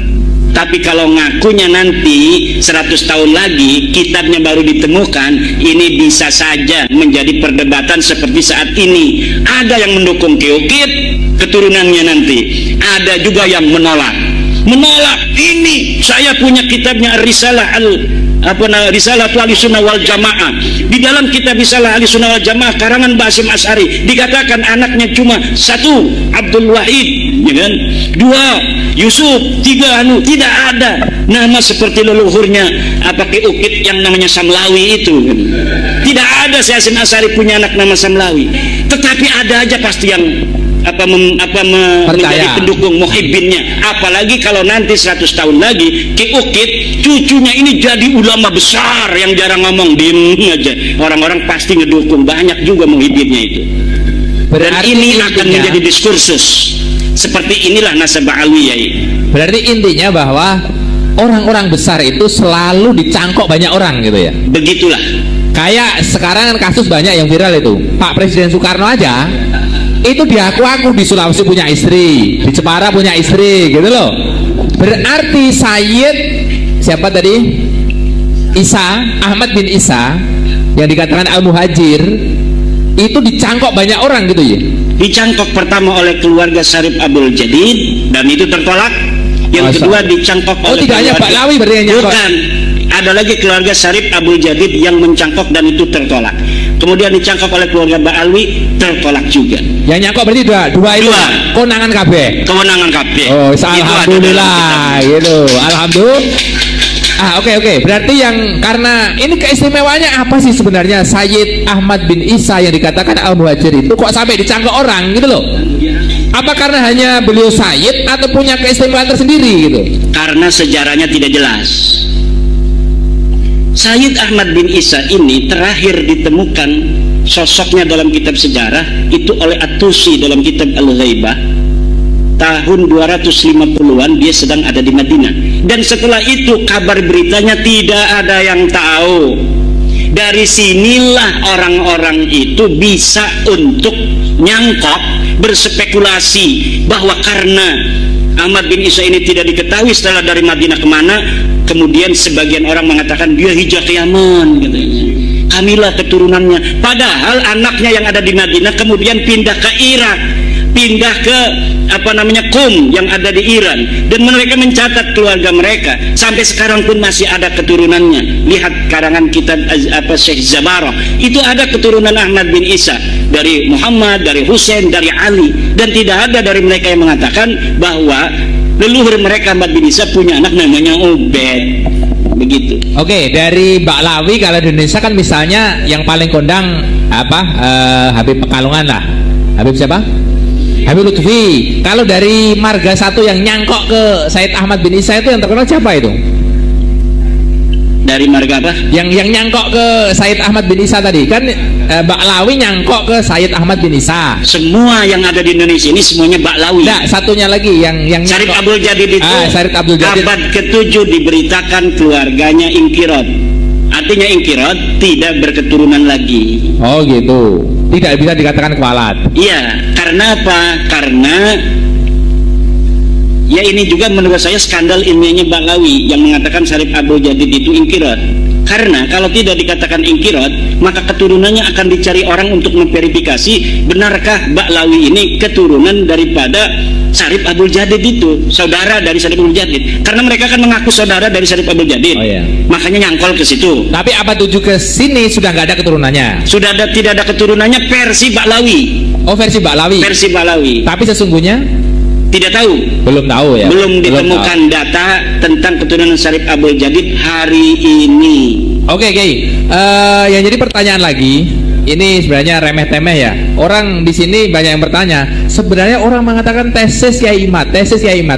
Tapi kalau ngakunya nanti 100 tahun lagi kitabnya baru ditemukan, ini bisa saja menjadi perdebatan seperti saat ini. Ada yang mendukung Kiukit keturunannya nanti, ada juga yang menolak. Ini saya punya kitabnya Risalah Risalah Ahlussunnah wal Jamaah. Di dalam kitab Risalah Ahlussunnah wal Jamaah karangan Mbah Hasyim Asy'ari dikatakan anaknya cuma 1 Abdul Wahid, ya kan? 2 Yusuf, 3 tidak ada nama seperti leluhurnya Kiukit yang namanya Samlawi itu. Tidak ada Syekh Hasyim Asy'ari punya anak nama Samlawi. Tetapi ada aja pasti yang menjadi pendukung muhibbinnya. Apalagi kalau nanti 100 tahun lagi Kiukit cucunya ini jadi ulama besar yang jarang ngomong, diem aja, orang-orang pasti ngedukung, banyak juga muhibbinnya itu. Dan ini akan menjadi diskursus seperti inilah nasabah alwiyah. Berarti intinya bahwa orang-orang besar itu selalu dicangkok banyak orang gitu ya. Begitulah. Kayak sekarang kan kasus banyak yang viral itu, Pak Presiden Soekarno aja itu diaku-aku di Sulawesi punya istri, di Jepara punya istri, gitu loh. Berarti Sayyid siapa tadi? Ahmad bin Isa yang dikatakan Al-Muhajir itu dicangkok banyak orang gitu ya. Dicangkok pertama oleh keluarga Syarif Abdul Jadid dan itu tertolak. Yang kedua dicangkok oleh tidak hanya Pak Lawi berarti yang nyangkok. Bukan. Ada lagi keluarga Syarif Abdul Jadid yang mencangkok dan itu tertolak. Kemudian dicangkok oleh keluarga Mbak Alwi, tertolak juga. Yang nyangkok berarti dua itu. Kewenangan KB. Kewenangan KB. Oh, alhamdulillah gitu. Alhamdulillah. Oke. Berarti yang karena ini keistimewaannya apa sih sebenarnya Sayyid Ahmad bin Isa yang dikatakan Al-Muhajir itu kok sampai dicangkok orang gitu loh? Apa karena hanya beliau Sayyid atau punya keistimewaan tersendiri gitu? Karena sejarahnya tidak jelas. Sayyid Ahmad bin Isa ini terakhir ditemukan sosoknya dalam kitab sejarah itu oleh At-Tusi dalam kitab Al-Ghaibah tahun 250-an. Dia sedang ada di Madinah dan setelah itu kabar beritanya tidak ada yang tahu. Dari sinilah orang-orang itu bisa untuk nyangkok, berspekulasi bahwa karena Ahmad bin Isa ini tidak diketahui setelah dari Madinah kemana, kemudian sebagian orang mengatakan dia hijrah ke Yaman katanya. Kamilah keturunannya. Padahal anaknya yang ada di Madinah kemudian pindah ke Irak, pindah ke Qum yang ada di Iran, dan mereka mencatat keluarga mereka sampai sekarang pun masih ada keturunannya. Lihat karangan kitab Syekh Zabarah, itu ada keturunan Ahmad bin Isa dari Muhammad, dari Husain, dari Ali, dan tidak ada dari mereka yang mengatakan bahwa leluhur mereka Ahmad bin Isa punya anak namanya Ubed. Begitu. Oke, dari Mbak Lawi kalau di Indonesia kan misalnya yang paling kondang Habib Pekalongan lah. Habib siapa? Habib Lutfi. Kalau dari marga satu yang nyangkok ke Sayyid Ahmad bin Isa itu yang terkenal siapa itu? Dari marga apa? Yang nyangkok ke Sayyid Ahmad bin Isa tadi kan Mbak Lawi nyangkok ke Sayyid Ahmad bin Isa. Semua yang ada di Indonesia ini semuanya Mbak Lawi. Nah, satunya lagi yang Syarif Abdul Jadid itu Syarif Abdul Jadid. Abad ke-7 diberitakan keluarganya ingkirot. Artinya ingkirot tidak berketurunan lagi. Oh gitu. Tidak bisa dikatakan kualat. Iya, karena apa? Karena ya ini juga menurut saya skandal ilmiahnya Mbak Lawi yang mengatakan Syarif Abdul Jadid itu ingkirot. Karena kalau tidak dikatakan ingkirot, maka keturunannya akan dicari orang untuk memverifikasi benarkah Mbak Lawi ini keturunan daripada Syarif Abdul Jadid itu, saudara dari Syarif Abdul Jadid. Karena mereka kan mengaku saudara dari Syarif Abdul Jadid. Oh, iya. Makanya nyangkol ke situ. Tapi apa tuju ke sini sudah nggak ada keturunannya? Sudah tidak ada keturunannya versi Mbak Lawi. Oh, versi Mbak Lawi. Versi Mbak Lawi. Tapi sesungguhnya tidak tahu. Belum tahu ya. Belum ditemukan data tentang keturunan Syarif Abdul Jadid hari ini. Oke, yang jadi pertanyaan lagi, ini sebenarnya remeh-temeh ya. Orang di sini banyak yang bertanya, sebenarnya orang mengatakan tesis Yai Imad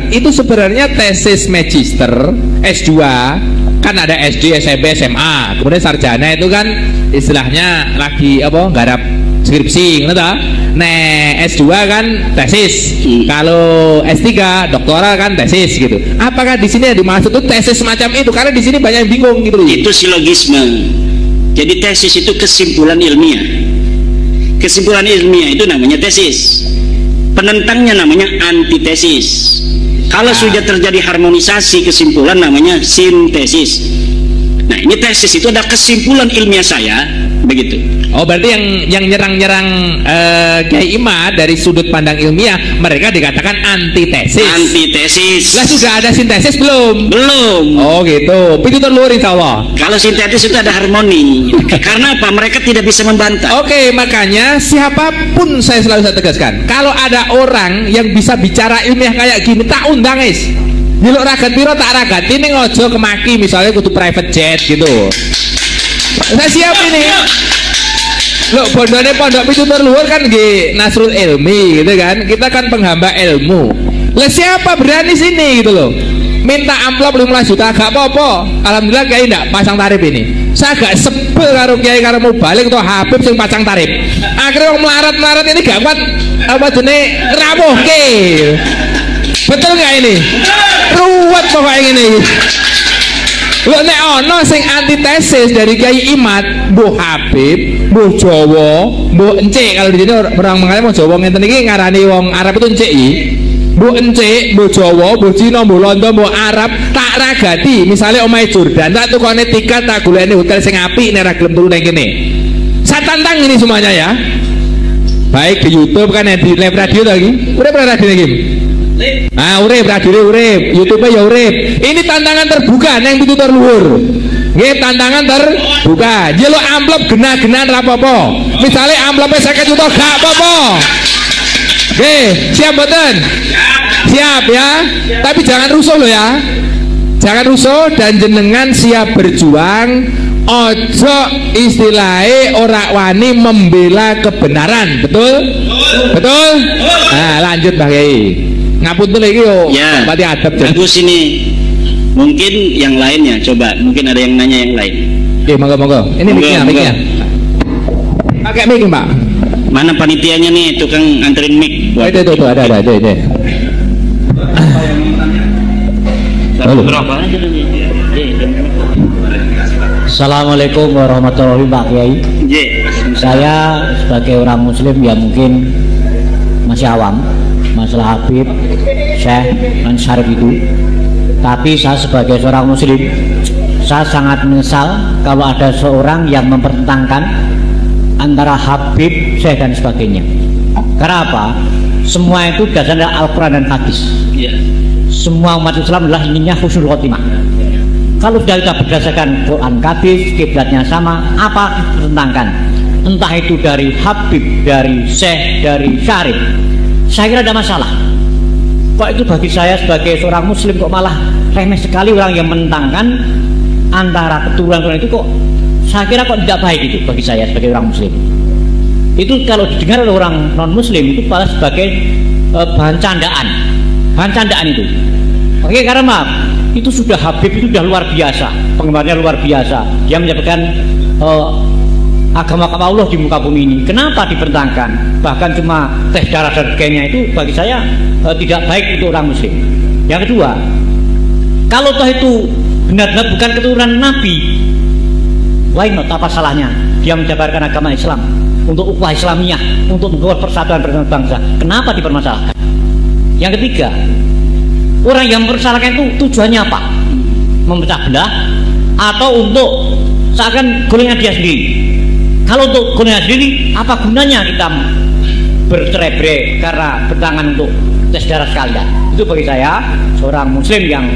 itu sebenarnya tesis magister S2, kan ada SD, SMP, SMA, kemudian sarjana itu kan istilahnya lagi garap skripsi, ngono ta? Nek S2 kan tesis. Kalau S3 doktoral kan tesis gitu. Apakah di sini yang dimaksud itu tesis semacam itu? Karena di sini banyak yang bingung gitu. Itu silogisme. Jadi tesis itu kesimpulan ilmiah. Kesimpulan ilmiah itu namanya tesis. Penentangnya namanya antitesis. Kalau sudah terjadi harmonisasi kesimpulan namanya sintesis. Nah, ini tesis itu ada kesimpulan ilmiah saya, begitu. Oh, berarti yang nyerang-nyerang Kiai Imad dari sudut pandang ilmiah, mereka dikatakan antitesis. Antitesis. Lah sudah ada sintesis belum? Belum. Oh gitu. Pintu telur insya Allah. Kalau sintetis itu ada harmoni. Karena apa? Mereka tidak bisa membantah. Oke, makanya siapapun saya selalu tegaskan, kalau ada orang yang bisa bicara ilmiah kayak gini, tak undang guys. Nyeluk ragat piro tak ragat ini ngojo kemaki misalnya kudu private jet gitu. Saya siap ini. Loh, bondone pondok Pintu Terluhur kan nggih Nasrul Ilmi gitu kan. Kita kan penghamba ilmu. Lah siapa berani sini gitu loh. Minta amplop 15 juta gak apa-apa. Alhamdulillah Kiai ndak pasang tarif ini. Saya gak sebel karo Kiai karo mau balik atau Habib sing pasang tarif. Akhirnya wong melarat-melarat ini gak kuat apa jenenge rawuhke. Betul nggak ini? Ruwet pokoknya ini. Lo nek ono sing antitesis dari Kiai Imad, Mbah Habib, Mbah Jawa, Mbah Encik. Kalau di sini orang mengalami Mbah Jawa ngenten iki ngarani wong Arab itu Encik iki. Mbah Encik, Mbah Jawa, Mbah Cina, Mbah Londo, Mbah Arab tak ragati. Misalnya omahe Jordan, tak tukone tiket, tak golekne hotel sing apik nek ra gelem turu nang kene. Saya tantang ini semuanya ya. Baik di YouTube kan di live radio lagi. Udah pernah radio lagi? Urip radio urip, YouTube ya urip. Ini tantangan terbuka neng Pintu Terluhur. Nggih, tantangan terbuka. Jelo amplop genah-genahan ra apa-apa. Misale amplopnya 50 juta gak apa-apa. Nggih, siap mboten? Siap ya. Tapi jangan rusuh loh ya. Jangan rusuh dan jenengan siap berjuang. Ojo istilahnya ora wani membela kebenaran, betul? Betul? Nah, lanjut Mbah Kiai. Ngapunten lagi yo. Ya. Pati adab. Bagus ini. Mungkin yang lainnya coba, mungkin ada yang nanya yang lain. Oke, monggo. Ini mic-nya. Pakai mic, Pak. Mana panitianya nih, tukang anterin mic? Oh, itu ada. Halo. Assalamualaikum warahmatullahi wabarakatuh. Saya sebagai orang muslim ya mungkin masih awam masalah Habib, Syekh dan Syarif itu. Tapi saya sebagai seorang muslim, saya sangat menyesal kalau ada seorang yang mempertentangkan antara Habib, Syekh dan sebagainya. Karena apa? Semua itu dasarnya Al-Quran dan Hadis. Semua umat Islam adalah inginnya husnul khotimah. Kalau sudah kita berdasarkan Quran, Hadis, kiblatnya sama, apa dipertentangkan? Entah itu dari Habib, dari Syekh, dari Syarif, saya kira ada masalah. Kok itu bagi saya sebagai seorang muslim kok malah remeh sekali orang yang menentangkan antara keturunan itu, kok saya kira kok tidak baik itu bagi saya sebagai orang muslim. Itu kalau didengar oleh orang non muslim itu malah sebagai bahan candaan itu. Oke, karena maaf, itu sudah Habib itu sudah luar biasa, penggemarnya luar biasa. Dia menyebabkan agama Allah di muka bumi ini. Kenapa dipertentangkan? Bahkan cuma tes darah dan sebagainya itu bagi saya tidak baik untuk orang muslim. Yang kedua, kalau toh itu benar-benar bukan keturunan Nabi, why not? Apa salahnya dia menjabarkan agama Islam untuk ukhuwah Islamiyah, untuk membuat persatuan bangsa? Kenapa dipermasalahkan? Yang ketiga, orang yang mempersalahkan itu tujuannya apa? Memecah belah atau untuk seakan golongan dia sendiri? Kalau untuk golongan sendiri, apa gunanya kita bercerai-berai karena bertangan untuk tes darah sekalian? Itu bagi saya seorang muslim yang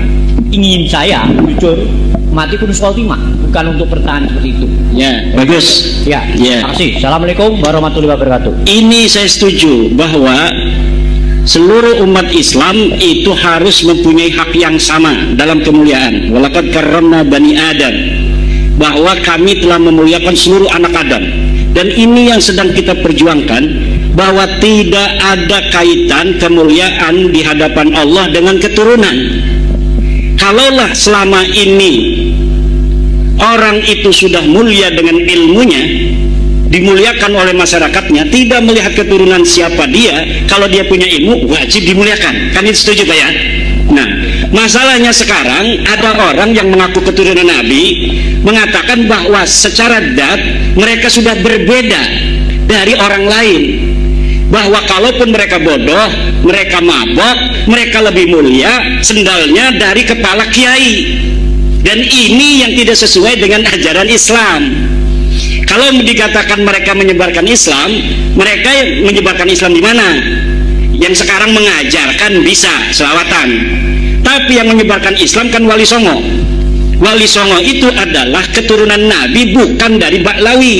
ingin saya jujur mati kudus khotimah, bukan untuk bertahan seperti itu. Ya, bagus. Ya. Terima kasih. Assalamualaikum warahmatullahi wabarakatuh. Ini saya setuju bahwa seluruh umat Islam itu harus mempunyai hak yang sama dalam kemuliaan. Walaqad karramna bani Adam, bahwa kami telah memuliakan seluruh anak Adam. Dan ini yang sedang kita perjuangkan, bahwa tidak ada kaitan kemuliaan di hadapan Allah dengan keturunan. Kalaulah selama ini orang itu sudah mulia dengan ilmunya, dimuliakan oleh masyarakatnya, tidak melihat keturunan siapa dia, kalau dia punya ilmu wajib dimuliakan. Kan itu setuju Pak ya? Nah, masalahnya sekarang ada orang yang mengaku keturunan Nabi mengatakan bahwa secara dat mereka sudah berbeda dari orang lain, bahwa kalaupun mereka bodoh, mereka mabok, mereka lebih mulia sendalnya dari kepala kiai. Dan ini yang tidak sesuai dengan ajaran Islam. Kalau dikatakan mereka menyebarkan Islam, mereka menyebarkan Islam di mana? Yang sekarang mengajarkan bisa selawatan. Tapi yang menyebarkan Islam kan Wali Songo. Wali Songo itu adalah keturunan Nabi, bukan dari Baklawi.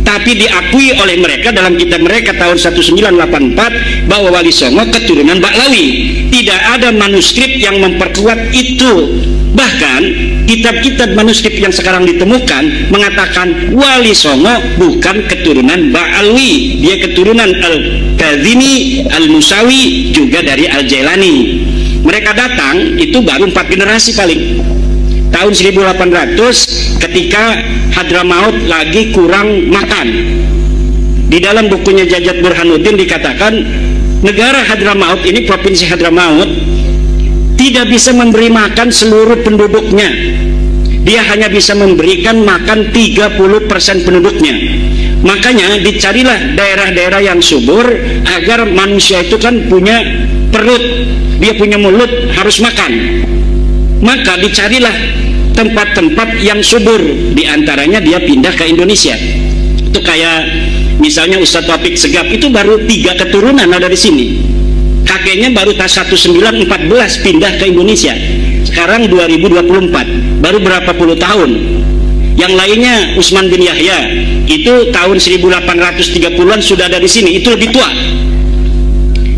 Tapi diakui oleh mereka dalam kitab mereka tahun 1984 bahwa Wali Songo keturunan Baklawi. Tidak ada manuskrip yang memperkuat itu. Bahkan kitab-kitab manuskrip yang sekarang ditemukan mengatakan Wali Songo bukan keturunan Ba'alwi, dia keturunan Al-Kazimi, Al-Musawi, juga dari Al-Jailani. Mereka datang itu baru 4 generasi paling. Tahun 1800 ketika Hadramaut lagi kurang makan. Di dalam bukunya Jajat Burhanuddin dikatakan negara Hadramaut ini, provinsi Hadramaut, tidak bisa memberi makan seluruh penduduknya. Dia hanya bisa memberikan makan 30% penduduknya. Makanya dicarilah daerah-daerah yang subur agar manusia itu kan punya perut, dia punya mulut, harus makan. Maka dicarilah tempat-tempat yang subur. Di antaranya dia pindah ke Indonesia. Itu kayak misalnya Ustadz Taufik Segaf itu baru 3 keturunan ada di sini. Kakeknya baru tahun 1914 pindah ke Indonesia. Sekarang 2024, baru berapa puluh tahun. Yang lainnya Usman bin Yahya itu tahun 1830-an sudah ada di sini, itu lebih tua.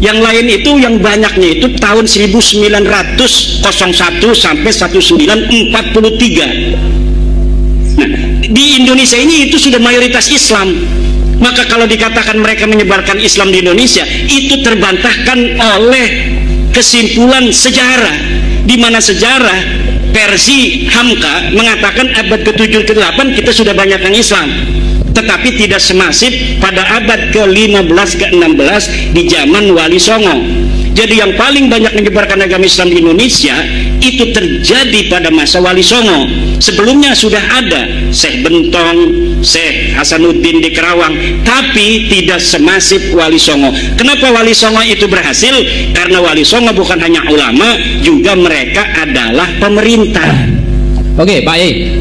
Yang lain itu yang banyaknya itu tahun 1901 sampai 1943. Nah, di Indonesia ini itu sudah mayoritas Islam. Maka kalau dikatakan mereka menyebarkan Islam di Indonesia, itu terbantahkan oleh kesimpulan sejarah, di mana sejarah versi Hamka mengatakan abad ke-7 ke-8 kita sudah banyak yang Islam, tetapi tidak semasif pada abad ke-15 ke-16 di zaman Wali Songo. Jadi yang paling banyak menyebarkan agama Islam di Indonesia itu terjadi pada masa Wali Songo. Sebelumnya sudah ada Syekh Bentong, Syekh Hasanuddin di Kerawang, tapi tidak semasif Wali Songo. Kenapa Wali Songo itu berhasil? Karena Wali Songo bukan hanya ulama, juga mereka adalah pemerintah. Oke, Pak Yai,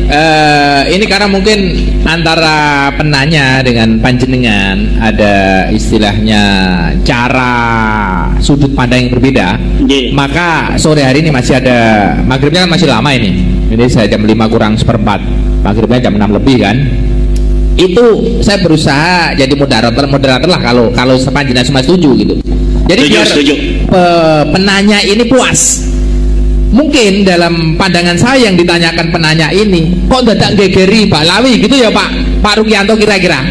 ini karena mungkin antara penanya dengan panjenengan ada istilahnya cara sudut pandang yang berbeda, maka sore hari ini masih ada, maghribnya kan masih lama ini saya jam 5 kurang seperempat, maghribnya jam 6 lebih kan. Itu saya berusaha jadi moderator lah kalau panjenengan semua setuju gitu. Jadi biar penanya ini puas. Mungkin dalam pandangan saya yang ditanyakan penanya ini, kok dadak gegeri Baklawi gitu ya Pak Rukianto kira-kira?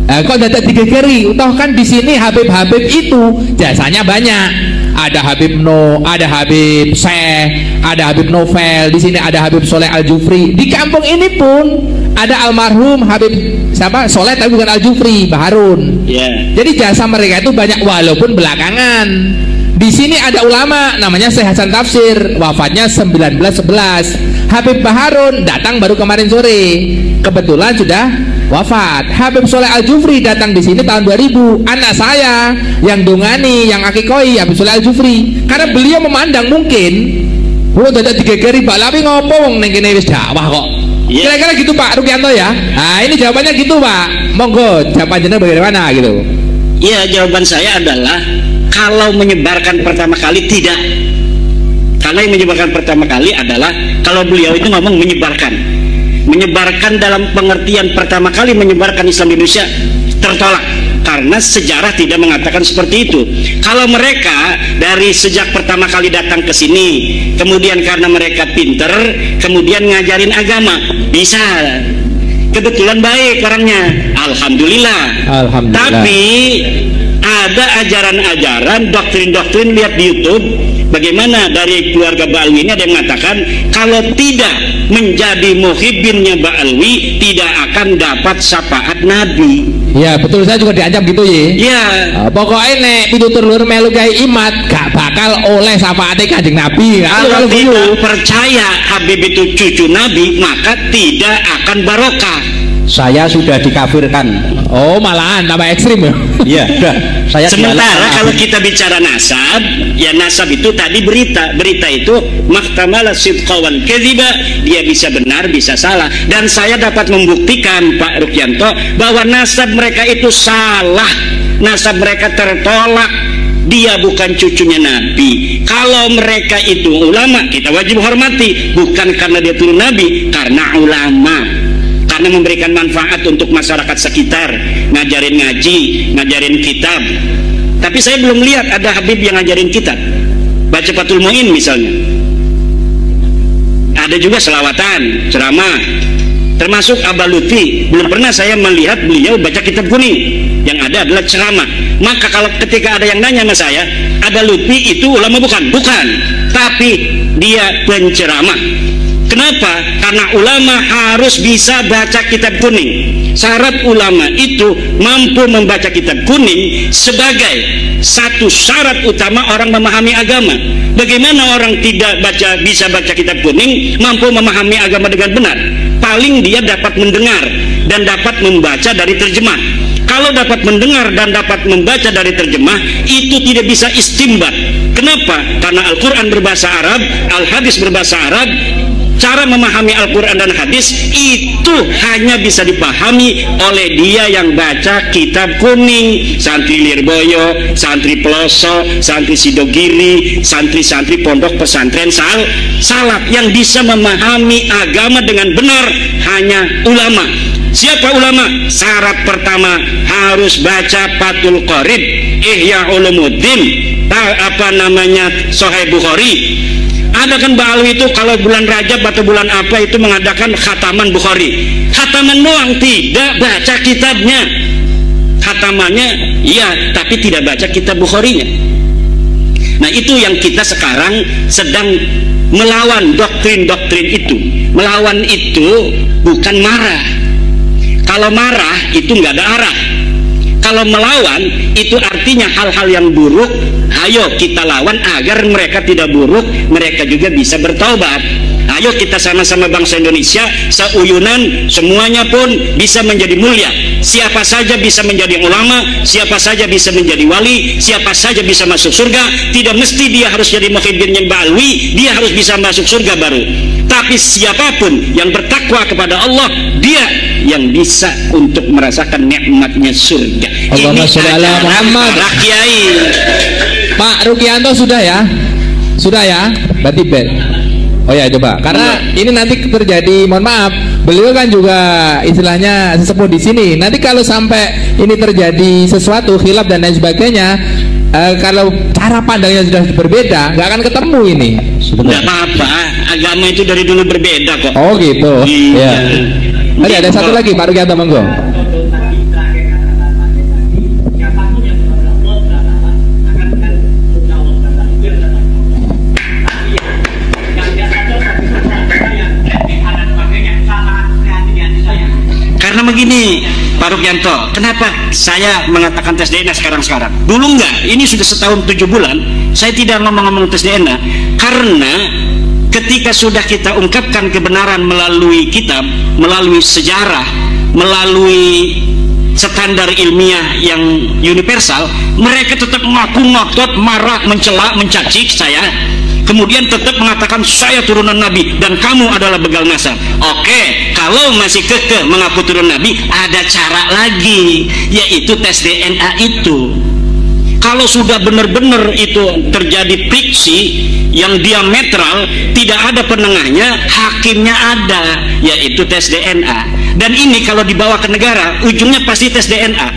Kok dadak digegeri? Toh kan di sini Habib-Habib itu jasanya banyak. Ada Habib ada Habib Syekh, ada Habib Novel, di sini ada Habib Soleh Al-Jufri. Di kampung ini pun ada almarhum Habib siapa? Soleh tapi bukan Al-Jufri, Baharun. Jadi jasa mereka itu banyak walaupun belakangan. Di sini ada ulama namanya Syekh Hasan Tafsir, wafatnya 1911. Habib Baharun datang baru kemarin sore, kebetulan sudah wafat. Habib Soleh Al-Jufri datang di sini tahun 2000. Anak saya yang dongani, yang akikoi Habib Soleh Al-Jufri, karena beliau memandang mungkin dadak digegeri Baklawi ngopo wong ning kene wis dakwah kok. Kira-kira gitu Pak Rukianto ya. Nah, ini jawabannya gitu Pak. Monggo jawabannya bagaimana gitu. Iya, jawaban saya adalah kalau menyebarkan pertama kali tidak. Karena yang menyebarkan pertama kali adalah kalau beliau itu ngomong menyebarkan dalam pengertian pertama kali menyebarkan Islam di Indonesia tertolak karena sejarah tidak mengatakan seperti itu. Kalau mereka dari sejak pertama kali datang ke sini, kemudian karena mereka pinter, kemudian ngajarin agama, bisa. Kebetulan baik orangnya, alhamdulillah. Tapi ada ajaran-ajaran, doktrin-doktrin, lihat di YouTube Bagaimana dari keluarga Ba'alwi ini ada yang mengatakan kalau tidak menjadi muhibbinnya Ba'alwi tidak akan dapat syafaat Nabi. Ya betul, saya juga diancam gitu ya. Ya. Pokoknya nek pitutur lur melu gawe imat gak bakal oleh syafaate Kanjeng Nabi. Kalau tidak percaya Habib itu cucu Nabi maka tidak akan barokah. Saya sudah dikafirkan. Oh malahan tambah ekstrim ya. Iya, sudah. Saya sementara kalau kita bicara nasab, ya nasab itu tadi berita itu mahtamala sidqa wal kadhiba, dia bisa benar bisa salah, dan saya dapat membuktikan Pak Rukyanto bahwa nasab mereka itu salah, nasab mereka tertolak. Dia bukan cucunya Nabi. Kalau mereka itu ulama, kita wajib hormati, bukan karena dia turun Nabi, karena ulama, karena memberikan manfaat untuk masyarakat sekitar, ngajarin ngaji, ngajarin kitab. Tapi saya belum lihat ada Habib yang ngajarin kitab, baca Fathul Mu'in misalnya. Ada juga selawatan, ceramah, termasuk Abah Lutfi. Belum pernah saya melihat beliau baca kitab kuning. Yang ada adalah ceramah. Maka kalau ketika ada yang nanya sama saya, Abah Lutfi itu ulama bukan? Bukan, tapi dia penceramah. Kenapa? Karena ulama harus bisa baca kitab kuning. Syarat ulama itu mampu membaca kitab kuning sebagai satu syarat utama orang memahami agama. Bagaimana orang tidak bisa baca kitab kuning mampu memahami agama dengan benar? Paling dia dapat mendengar dan dapat membaca dari terjemah. Kalau dapat mendengar dan dapat membaca dari terjemah, itu tidak bisa istimbat. Kenapa? Karena Al-Quran berbahasa Arab, Al-Hadis berbahasa Arab. Cara memahami Al-Quran dan hadis itu hanya bisa dipahami oleh dia yang baca kitab kuning. Santri Lirboyo, santri Peloso, santri Sidogiri, santri-santri pondok pesantren salaf. Yang bisa memahami agama dengan benar hanya ulama. Siapa ulama? Syarat pertama harus baca Fathul Qorib, Ihya Ulumuddin, Sahih Bukhari. Ada kan Ba'alwi itu kalau bulan Rajab atau bulan apa itu mengadakan khataman Bukhari. Khataman doang, tidak baca kitabnya. Khatamannya iya, tapi tidak baca kitab Bukharinya. Nah itu yang kita sekarang sedang melawan doktrin-doktrin itu. Melawan itu bukan marah. Kalau marah itu nggak ada arah. Kalau melawan itu artinya hal-hal yang buruk, ayo kita lawan agar mereka tidak buruk, mereka juga bisa bertaubat. Ayo kita sama-sama bangsa Indonesia seuyunan, semuanya pun bisa menjadi mulia. Siapa saja bisa menjadi ulama, siapa saja bisa menjadi wali, siapa saja bisa masuk surga. Tidak mesti dia harus jadi muhibbinnya Ba'alwi, dia harus bisa masuk surga baru. Tapi siapapun yang bertakwa kepada Allah, dia yang bisa untuk merasakan nikmatnya surga. Allahumma sholli ala Muhammad. Kiai Pak Rukyanto sudah ya? Sudah ya? Berarti oh ya coba, karena ini nanti terjadi, mohon maaf, beliau kan juga istilahnya sesepuh di sini. Nanti kalau sampai ini terjadi sesuatu khilaf dan lain sebagainya, kalau cara pandangnya sudah berbeda, nggak akan ketemu ini. Nggak apa-apa, agama itu dari dulu berbeda kok. Oh gitu. Iya. Ya. Ada satu lagi Pak Rukyanto, monggo. Karena begini Pak Rukyanto, kenapa saya mengatakan tes DNA sekarang? Dulu enggak, ini sudah setahun 7 bulan saya tidak ngomong-ngomong tes DNA. Karena ketika sudah kita ungkapkan kebenaran melalui kitab, melalui sejarah, melalui standar ilmiah yang universal, mereka tetap mengaku ngotot, marah, mencela, mencaci saya. Kemudian tetap mengatakan saya turunan Nabi dan kamu adalah begal nasab. Oke, kalau masih kekeh mengaku turun Nabi, ada cara lagi, yaitu tes DNA itu. Kalau sudah benar-benar itu terjadi friksi yang diametral, tidak ada penengahnya, hakimnya ada, yaitu tes DNA. Dan ini kalau dibawa ke negara, ujungnya pasti tes DNA.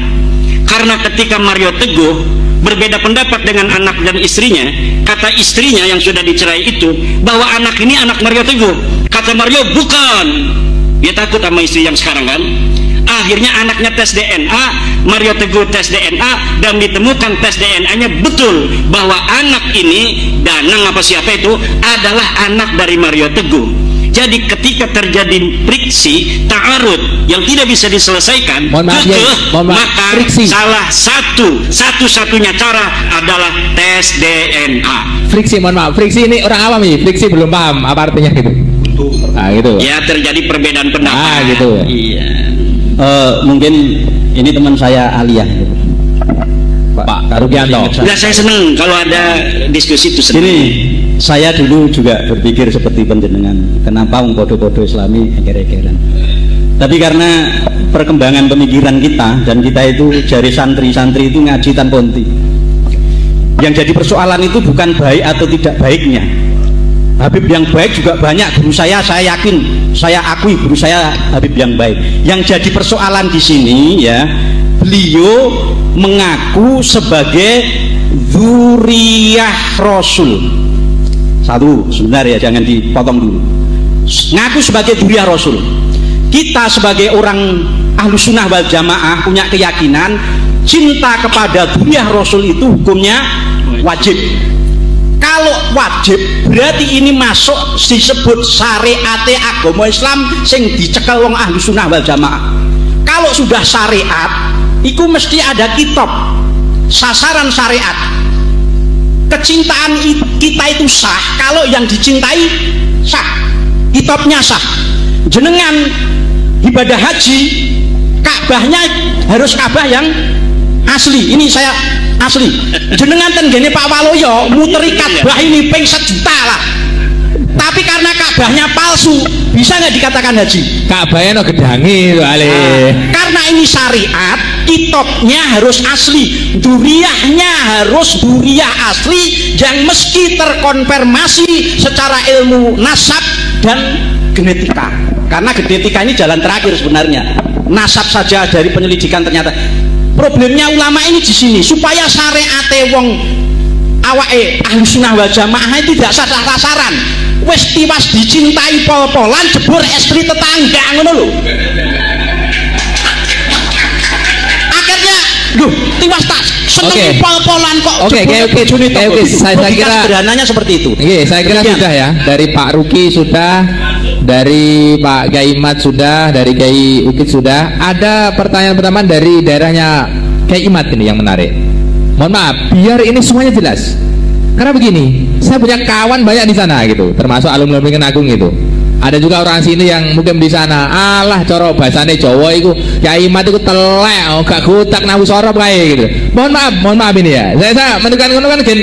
Karena ketika Mario Teguh berbeda pendapat dengan anak dan istrinya, kata istrinya yang sudah dicerai itu bahwa anak ini anak Mario Teguh. Kata Mario bukan, dia takut sama istri yang sekarang kan. Akhirnya anaknya tes DNA, Mario Teguh tes DNA, dan ditemukan tes DNA-nya betul bahwa anak ini, Danang apa siapa itu, adalah anak dari Mario Teguh. Jadi ketika terjadi friksi, ta'arud yang tidak bisa diselesaikan, maka salah satu-satunya cara adalah tes DNA. Friksi, mohon maaf, friksi ini orang awam nih, friksi belum paham apa artinya gitu. Nah, gitu. Ya terjadi perbedaan pendapat. Gitu. Iya. Mungkin ini teman saya Alia, Pak Rukianto. Nah, saya senang kalau ada diskusi itu. Ini saya dulu juga berpikir seperti panjenengan, kenapa podo-podo Islami eger-egeran. Tapi karena perkembangan pemikiran kita, dan kita itu jari santri itu ngaji tanpa henti. Yang jadi persoalan itu bukan baik atau tidak baiknya. Habib yang baik juga banyak, guru saya yakin, saya akui guru saya Habib yang baik. Yang jadi persoalan di sini ya, beliau mengaku sebagai dzurriyyah Rasul. Satu, sebentar ya, jangan dipotong dulu. Ngaku sebagai dzurriyyah Rasul. Kita sebagai orang ahlu sunnah wal jamaah punya keyakinan cinta kepada dzurriyyah Rasul itu hukumnya wajib. Kalau wajib berarti ini masuk disebut syariate agama Islam sing dicekel wong ahlu sunnah wal jamaah. Kalau sudah syariat itu mesti ada kitab sasaran syariat. Kecintaan kita itu sah kalau yang dicintai sah, kitabnya sah. Jenengan ibadah haji, Ka'bahnya harus Ka'bah yang asli. Ini saya asli. Jenengan tenggene Pak Waloyo muteri Ka'bah ini ping 1 juta lah, tapi karena Ka'bahnya palsu, bisa nggak dikatakan haji? Ka'bahnya no gedangi tuh Ale. Karena ini syariat, kitabnya harus asli, dzurriyyahnya harus dzurriyyah asli yang meski terkonfirmasi secara ilmu nasab dan genetika. Karena genetika ini jalan terakhir sebenarnya. Nasab saja dari penyelidikan ternyata. Problemnya ulama ini di sini, supaya syariate wong awake ahli sunnah wal jamaah itu tidak salah sasaran. Wes tiwas dicintai pol-polan jebur istri tetangga ngono lho. Akhirnya lho tiwas tak seneng pol-polan kok. Oke, saya kira sederhananya seperti itu. Saya kira sudah ya, dari Pak Ruki sudah, dari Pak Gaimat sudah, dari Kiai Ukit sudah. Ada pertanyaan pertama dari daerahnya Kiai Imat ini yang menarik. Mohon maaf, biar ini semuanya jelas. Karena begini, saya punya kawan banyak di sana gitu, termasuk alumni Kemen Agung gitu. Ada juga orang sini yang mungkin di sana, alah coro bahasane Jawa itu, Kiai Imat itu telek, gak gutak nahu sorop kayak gitu. Mohon maaf ini ya. Saya menentukan ngono kan gen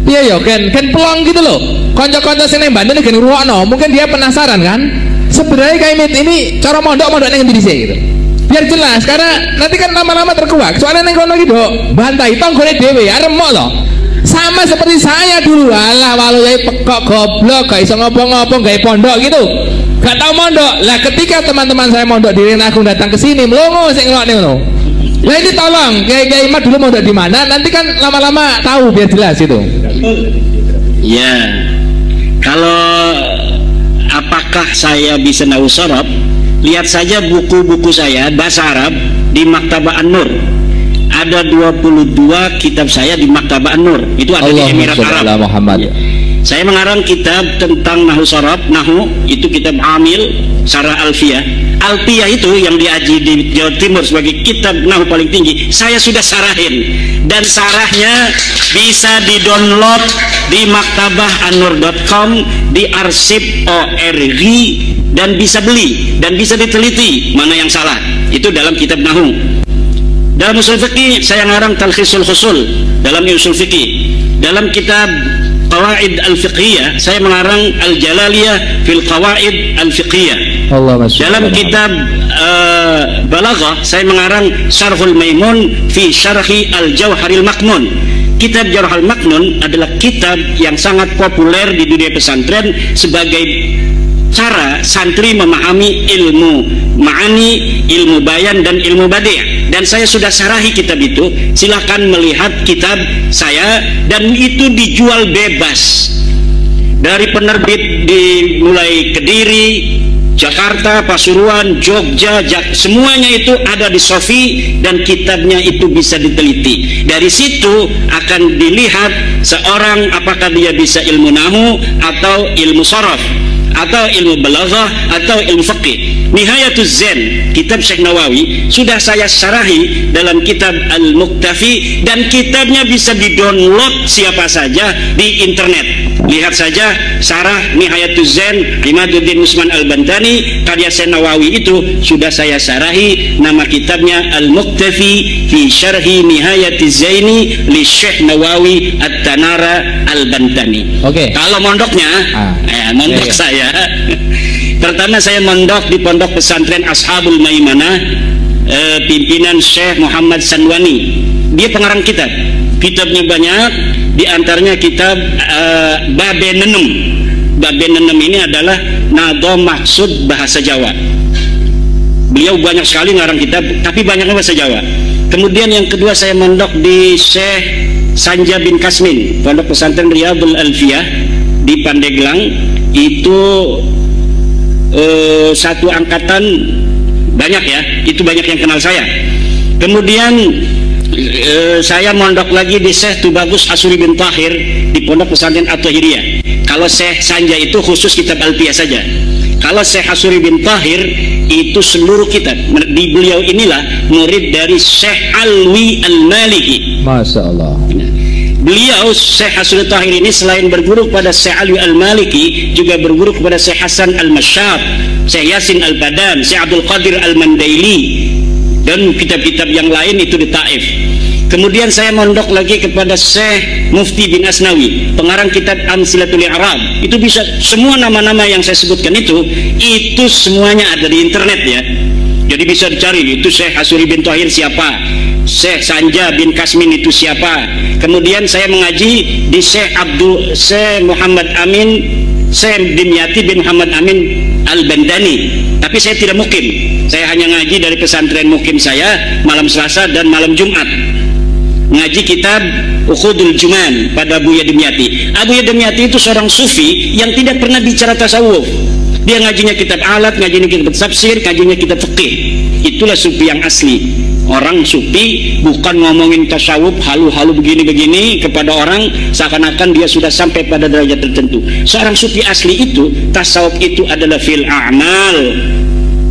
piye yo gen pelong gitu loh. Kanca-kanca sing nang Banten gen ngrungokno, mungkin dia penasaran kan. Sebenarnya Kiai Imat ini cara mondok ning ndi sih gitu. Biar jelas, karena nanti kan lama-lama terkuak. Soalnya ning kono iki nduk bantai tonggone dhewe, remuk loh. Sama seperti saya dulu, alah walau ya pekok goblok, gak iso ngopo-ngopo, gak pondok gitu, gak tau mondok. Lah ketika teman-teman saya mondok di Kemen Agung datang ke sini, melongo sing ngelokne ngono. Lah ini tolong, Kiai Imat dulu mondok di mana? Nanti kan lama-lama tahu biar jelas itu. Ya, kalau apakah saya bisa nahu sorop? Lihat saja buku-buku saya bahasa Arab di Maktabah An-Nur. Ada 22 kitab saya di Maktabah An-Nur. Itu ada di Emirat Arab. Muhammad. Saya mengarang kitab tentang nahu sorab, nahu itu kitab Amil, Syarah Alfiyah. Alfiyah itu yang diaji di Jawa Timur sebagai kitab nahu paling tinggi. Saya sudah sarahin, dan sarahnya bisa di-download di maktabahanur.com, di arsip ORG, dan bisa beli dan bisa diteliti mana yang salah. Itu dalam kitab nahu. Dalam usul fikih saya ngarang Talkhisul Husul dalam usul fikih. Dalam kitab Qawaid Al-Fiqhiyah saya mengarang Al-Jalaliyah fil Qawaid Al-Fiqhiyah. Dalam kitab Balaghah saya mengarang Syarhul Maimun fi Syarhi Al-Jauharil Maknun. Kitab Jauharil Maknun adalah kitab yang sangat populer di dunia pesantren sebagai cara santri memahami ilmu ma'ani, ilmu bayan, dan ilmu badi'. Dan saya sudah syarahi kitab itu, silahkan melihat kitab saya, dan itu dijual bebas dari penerbit di mulai Kediri, Jakarta, Pasuruan, Jogja, semuanya itu ada di Sofi dan kitabnya itu bisa diteliti. Dari situ akan dilihat seorang apakah dia bisa ilmu nahu atau ilmu sharaf atau ilmu balaghah atau ilmu fiqih. Nihayatuz Zen, kitab Syekh Nawawi sudah saya syarahi dalam kitab Al-Muktafi dan kitabnya bisa di-download siapa saja di internet. Lihat saja syarah Nihayatuz Zen Imaduddin Usman Al-Bantani karya Syekh Nawawi itu sudah saya syarahi, nama kitabnya Al-Muktafi fi syarhi Nihayatiz Zaini li Syekh Nawawi At-Tanara Al-Bantani. Oke. Kalau mondoknya, mondok saya pertama saya mondok di Pondok Pesantren Ashabul Maimanah, pimpinan Syekh Muhammad Sanwani. Dia pengarang kitab. Kitabnya banyak, di antaranya kitab Babe Nenem. Babe Nenem ini adalah nado maksud bahasa Jawa. Beliau banyak sekali ngarang kitab, tapi banyaknya bahasa Jawa. Kemudian yang kedua saya mondok di Syekh Sanja bin Kasmin, Pondok Pesantren Riyadul Alfiyah di Pandeglang. Itu satu angkatan banyak ya, itu banyak yang kenal saya. Kemudian saya mondok lagi di Syekh Tubagus Asuri bin Tahir di Pondok Pesantren At-Tahiriyah. Kalau Syekh Sanja itu khusus kitab Alfiyah saja. Kalau Syekh Asuri bin Tahir itu seluruh kitab. Di beliau inilah murid dari Syekh Alwi Al-Maliki. Masya Allah. Beliau Syekh Asuri Tahir ini selain berguru kepada Syekh Alwi Al-Maliki juga berguru kepada Syekh Hasan Al-Masyab, Syekh Yasin Al-Badan, Syekh Abdul Qadir Al-Mandaili dan kitab-kitab yang lain itu di Taif. Kemudian saya mondok lagi kepada Syekh Mufti bin Asnawi, pengarang kitab Amsilatul I'rab. Itu bisa semua nama-nama yang saya sebutkan itu semuanya ada di internet ya. Jadi bisa dicari itu Syekh Asuri bin Tahir siapa, Syekh Sanja bin Kasmin itu siapa. Kemudian saya mengaji di Syekh Muhammad Amin, Syekh Dimyati bin Muhammad Amin Al-Bandani. Tapi saya tidak mukim, saya hanya ngaji dari pesantren mukim saya malam Selasa dan malam Jumat. Ngaji kitab Ukhudul Juman pada Buya Dimyati. Buya Dimyati itu seorang sufi yang tidak pernah bicara tasawuf. Dia ngajinya kitab alat, ngajinya kitab tafsir, ngajinya kitab fikih. Itulah sufi yang asli. Orang sufi bukan ngomongin tasawuf halu-halu begini-begini kepada orang seakan-akan dia sudah sampai pada derajat tertentu. Seorang sufi asli itu, tasawuf itu adalah fil a'mal,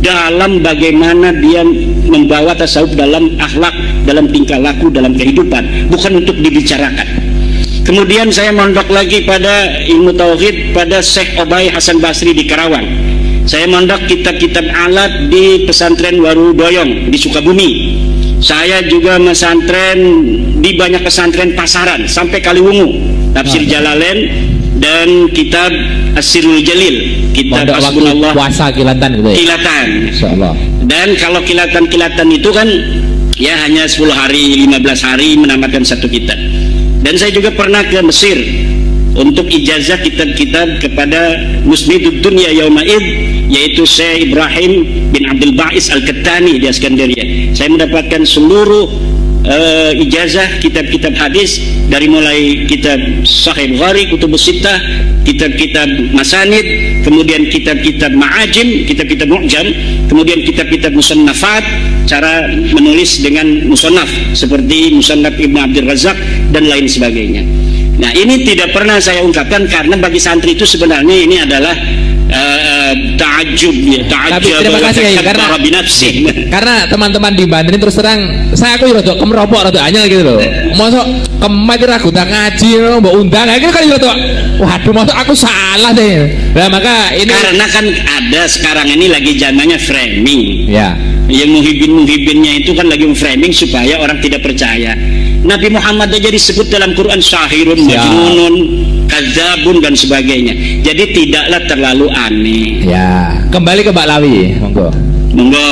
dalam bagaimana dia membawa tasawuf dalam akhlak, dalam tingkah laku, dalam kehidupan, bukan untuk dibicarakan. Kemudian saya mondok lagi pada ilmu tauhid pada Syekh Obay Hasan Basri di Karawang. Saya mondok kitab-kitab alat di pesantren Warudoyong di Sukabumi. Saya juga mesantren di banyak pesantren pasaran sampai Kaliwungu, tafsir Jalalain dan kitab As-Sirrul Jalil, kitab Hasbunallah. Puasa kilatan gitu ya? Kilatan. Insyaallah. Dan kalau kilatan-kilatan itu kan ya hanya 10 hari, 15 hari menamatkan satu kitab. Dan saya juga pernah ke Mesir untuk ijazah kitab-kitab kepada Musnidud Dunya Yaumaid, yaitu Syekh Ibrahim bin Abdul Ba'is Al-Kattani di Askandaria. Saya mendapatkan seluruh ijazah kitab-kitab hadis dari mulai kitab Sahih Bukhari, Kutubus Sittah, kitab-kitab Masanid, kemudian kitab-kitab Ma'ajim, kitab-kitab Mu'jam, kemudian kitab-kitab Musannafat, cara menulis dengan musannaf seperti Musannaf Ibnu Abdul Razak dan lain sebagainya. Nah, ini tidak pernah saya ungkapkan karena bagi santri itu sebenarnya ini adalah ta'ajub ya, ta'ajub. Terima kasih ya, karena teman-teman di Banten terus terang saya aku rada kemropok rada anyel gitu loh. Mosok kemet ragu tak ngaji mbok undang akhirnya kan rada waduh mosok aku salah deh. Nah, maka ini karena kan ada sekarang ini lagi zamannya framing. Ya. Yang muhibinnya itu kan lagi framing supaya orang tidak percaya. Nabi Muhammad aja disebut dalam Quran syahirun, majnunun, kadzabun dan sebagainya. Jadi tidaklah terlalu aneh. Ya, kembali ke Mbak Lawi, monggo. Monggo.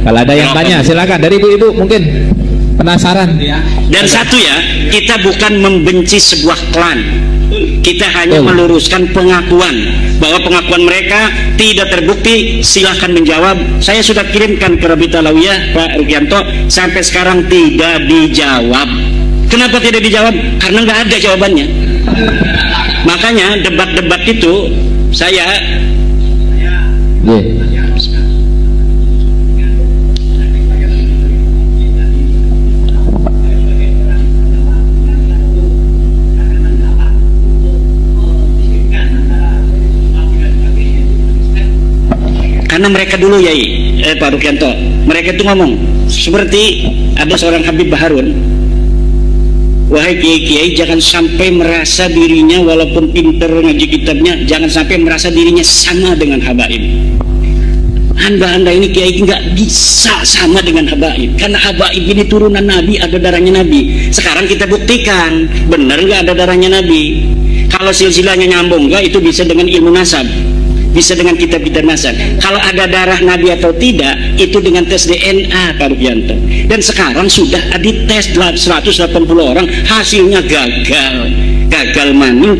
Kalau ada yang tanya silakan dari ibu-ibu mungkin penasaran. Dan satu ya, kita bukan membenci sebuah klan. Kita hanya meluruskan pengakuan bahwa pengakuan mereka tidak terbukti. Silahkan menjawab. Saya sudah kirimkan ke Rabita Lawiyah Pak Rukianto, sampai sekarang tidak dijawab. Kenapa tidak dijawab? Karena nggak ada jawabannya. Makanya debat-debat itu saya Karena mereka dulu ya Pak Rukianto, mereka itu ngomong seperti ada seorang Habib Baharun, wahai kiai-kiai, jangan sampai merasa dirinya walaupun pinter ngaji kitabnya, jangan sampai merasa dirinya sama dengan habaib. Anda ini kiai nggak bisa sama dengan habaib, karena habaib ini turunan Nabi, ada darahnya Nabi. Sekarang kita buktikan benar nggak ada darahnya Nabi. Kalau silsilahnya nyambung nggak, itu bisa dengan ilmu nasab, bisa dengan kitab-kitab nasab. Kalau ada darah Nabi atau tidak, itu dengan tes DNA Pak Rukianto. Dan sekarang sudah dites 180 orang, hasilnya gagal maning.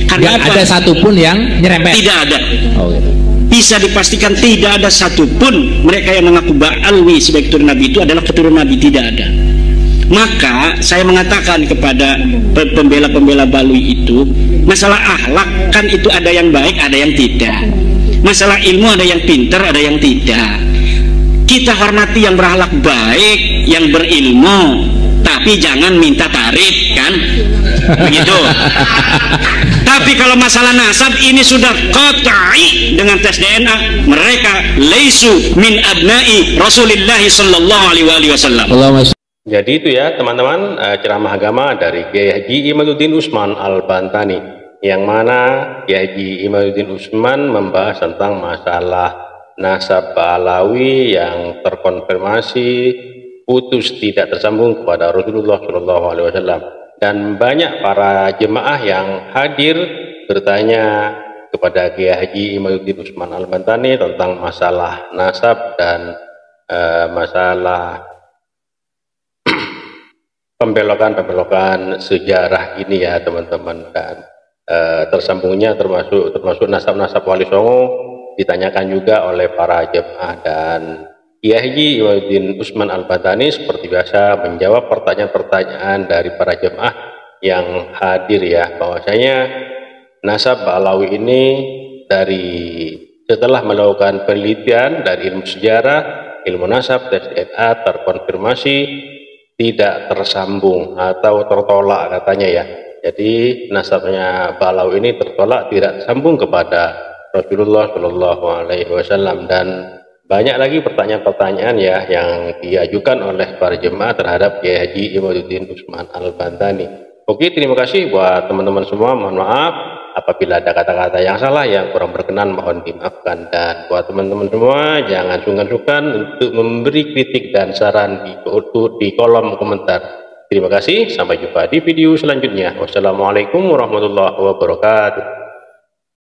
Karena Nggak ada satupun yang nyerempet. Tidak ada. Oh, gitu. Bisa dipastikan tidak ada satupun mereka yang mengaku Ba'alwi sebagai keturunan Nabi itu adalah keturunan Nabi, tidak ada. Maka saya mengatakan kepada pembela-pembela Balwi itu, masalah akhlak kan itu ada yang baik, ada yang tidak. Masalah ilmu ada yang pintar, ada yang tidak. Kita hormati yang berakhlak baik, yang berilmu, tapi jangan minta tarif, kan? Begitu. Tapi kalau masalah nasab ini sudah qat'i dengan tes DNA, mereka laisu min abna'i Rasulullah sallallahu alaihi wasallam. Jadi itu ya teman-teman, ceramah agama dari Kiai Haji Imaduddin Usman Al-Bantani, yang mana Kiai Haji Imaduddin Usman membahas tentang masalah nasab Ba'alawi yang terkonfirmasi putus, tidak tersambung kepada Rasulullah SAW. Dan banyak para jemaah yang hadir bertanya kepada Kiai Haji Imaduddin Usman Al-Bantani tentang masalah nasab dan masalah pembelokan sejarah ini ya teman-teman. Dan tersambungnya termasuk nasab-nasab Wali Songo ditanyakan juga oleh para jemaah, dan Kiai Haji Imaduddin Usman Al-Bantani seperti biasa menjawab pertanyaan-pertanyaan dari para jemaah yang hadir ya, bahwasanya nasab Ba'alawi ini setelah melakukan penelitian dari ilmu sejarah, ilmu nasab, tes DNA, terkonfirmasi tidak tersambung atau tertolak katanya ya. Jadi nasabnya Ba'alawi ini tertolak, tidak tersambung kepada Rasulullah SAW. Dan banyak lagi pertanyaan-pertanyaan ya yang diajukan oleh para jemaah terhadap Kiai Haji Imaduddin Usman Al-Bantani. Oke, terima kasih buat teman-teman semua. Mohon maaf apabila ada kata-kata yang salah, yang kurang berkenan, mohon dimaafkan. Dan buat teman-teman semua, jangan sungkan-sungkan untuk memberi kritik dan saran di kolom komentar. Terima kasih, sampai jumpa di video selanjutnya. Wassalamualaikum warahmatullahi wabarakatuh.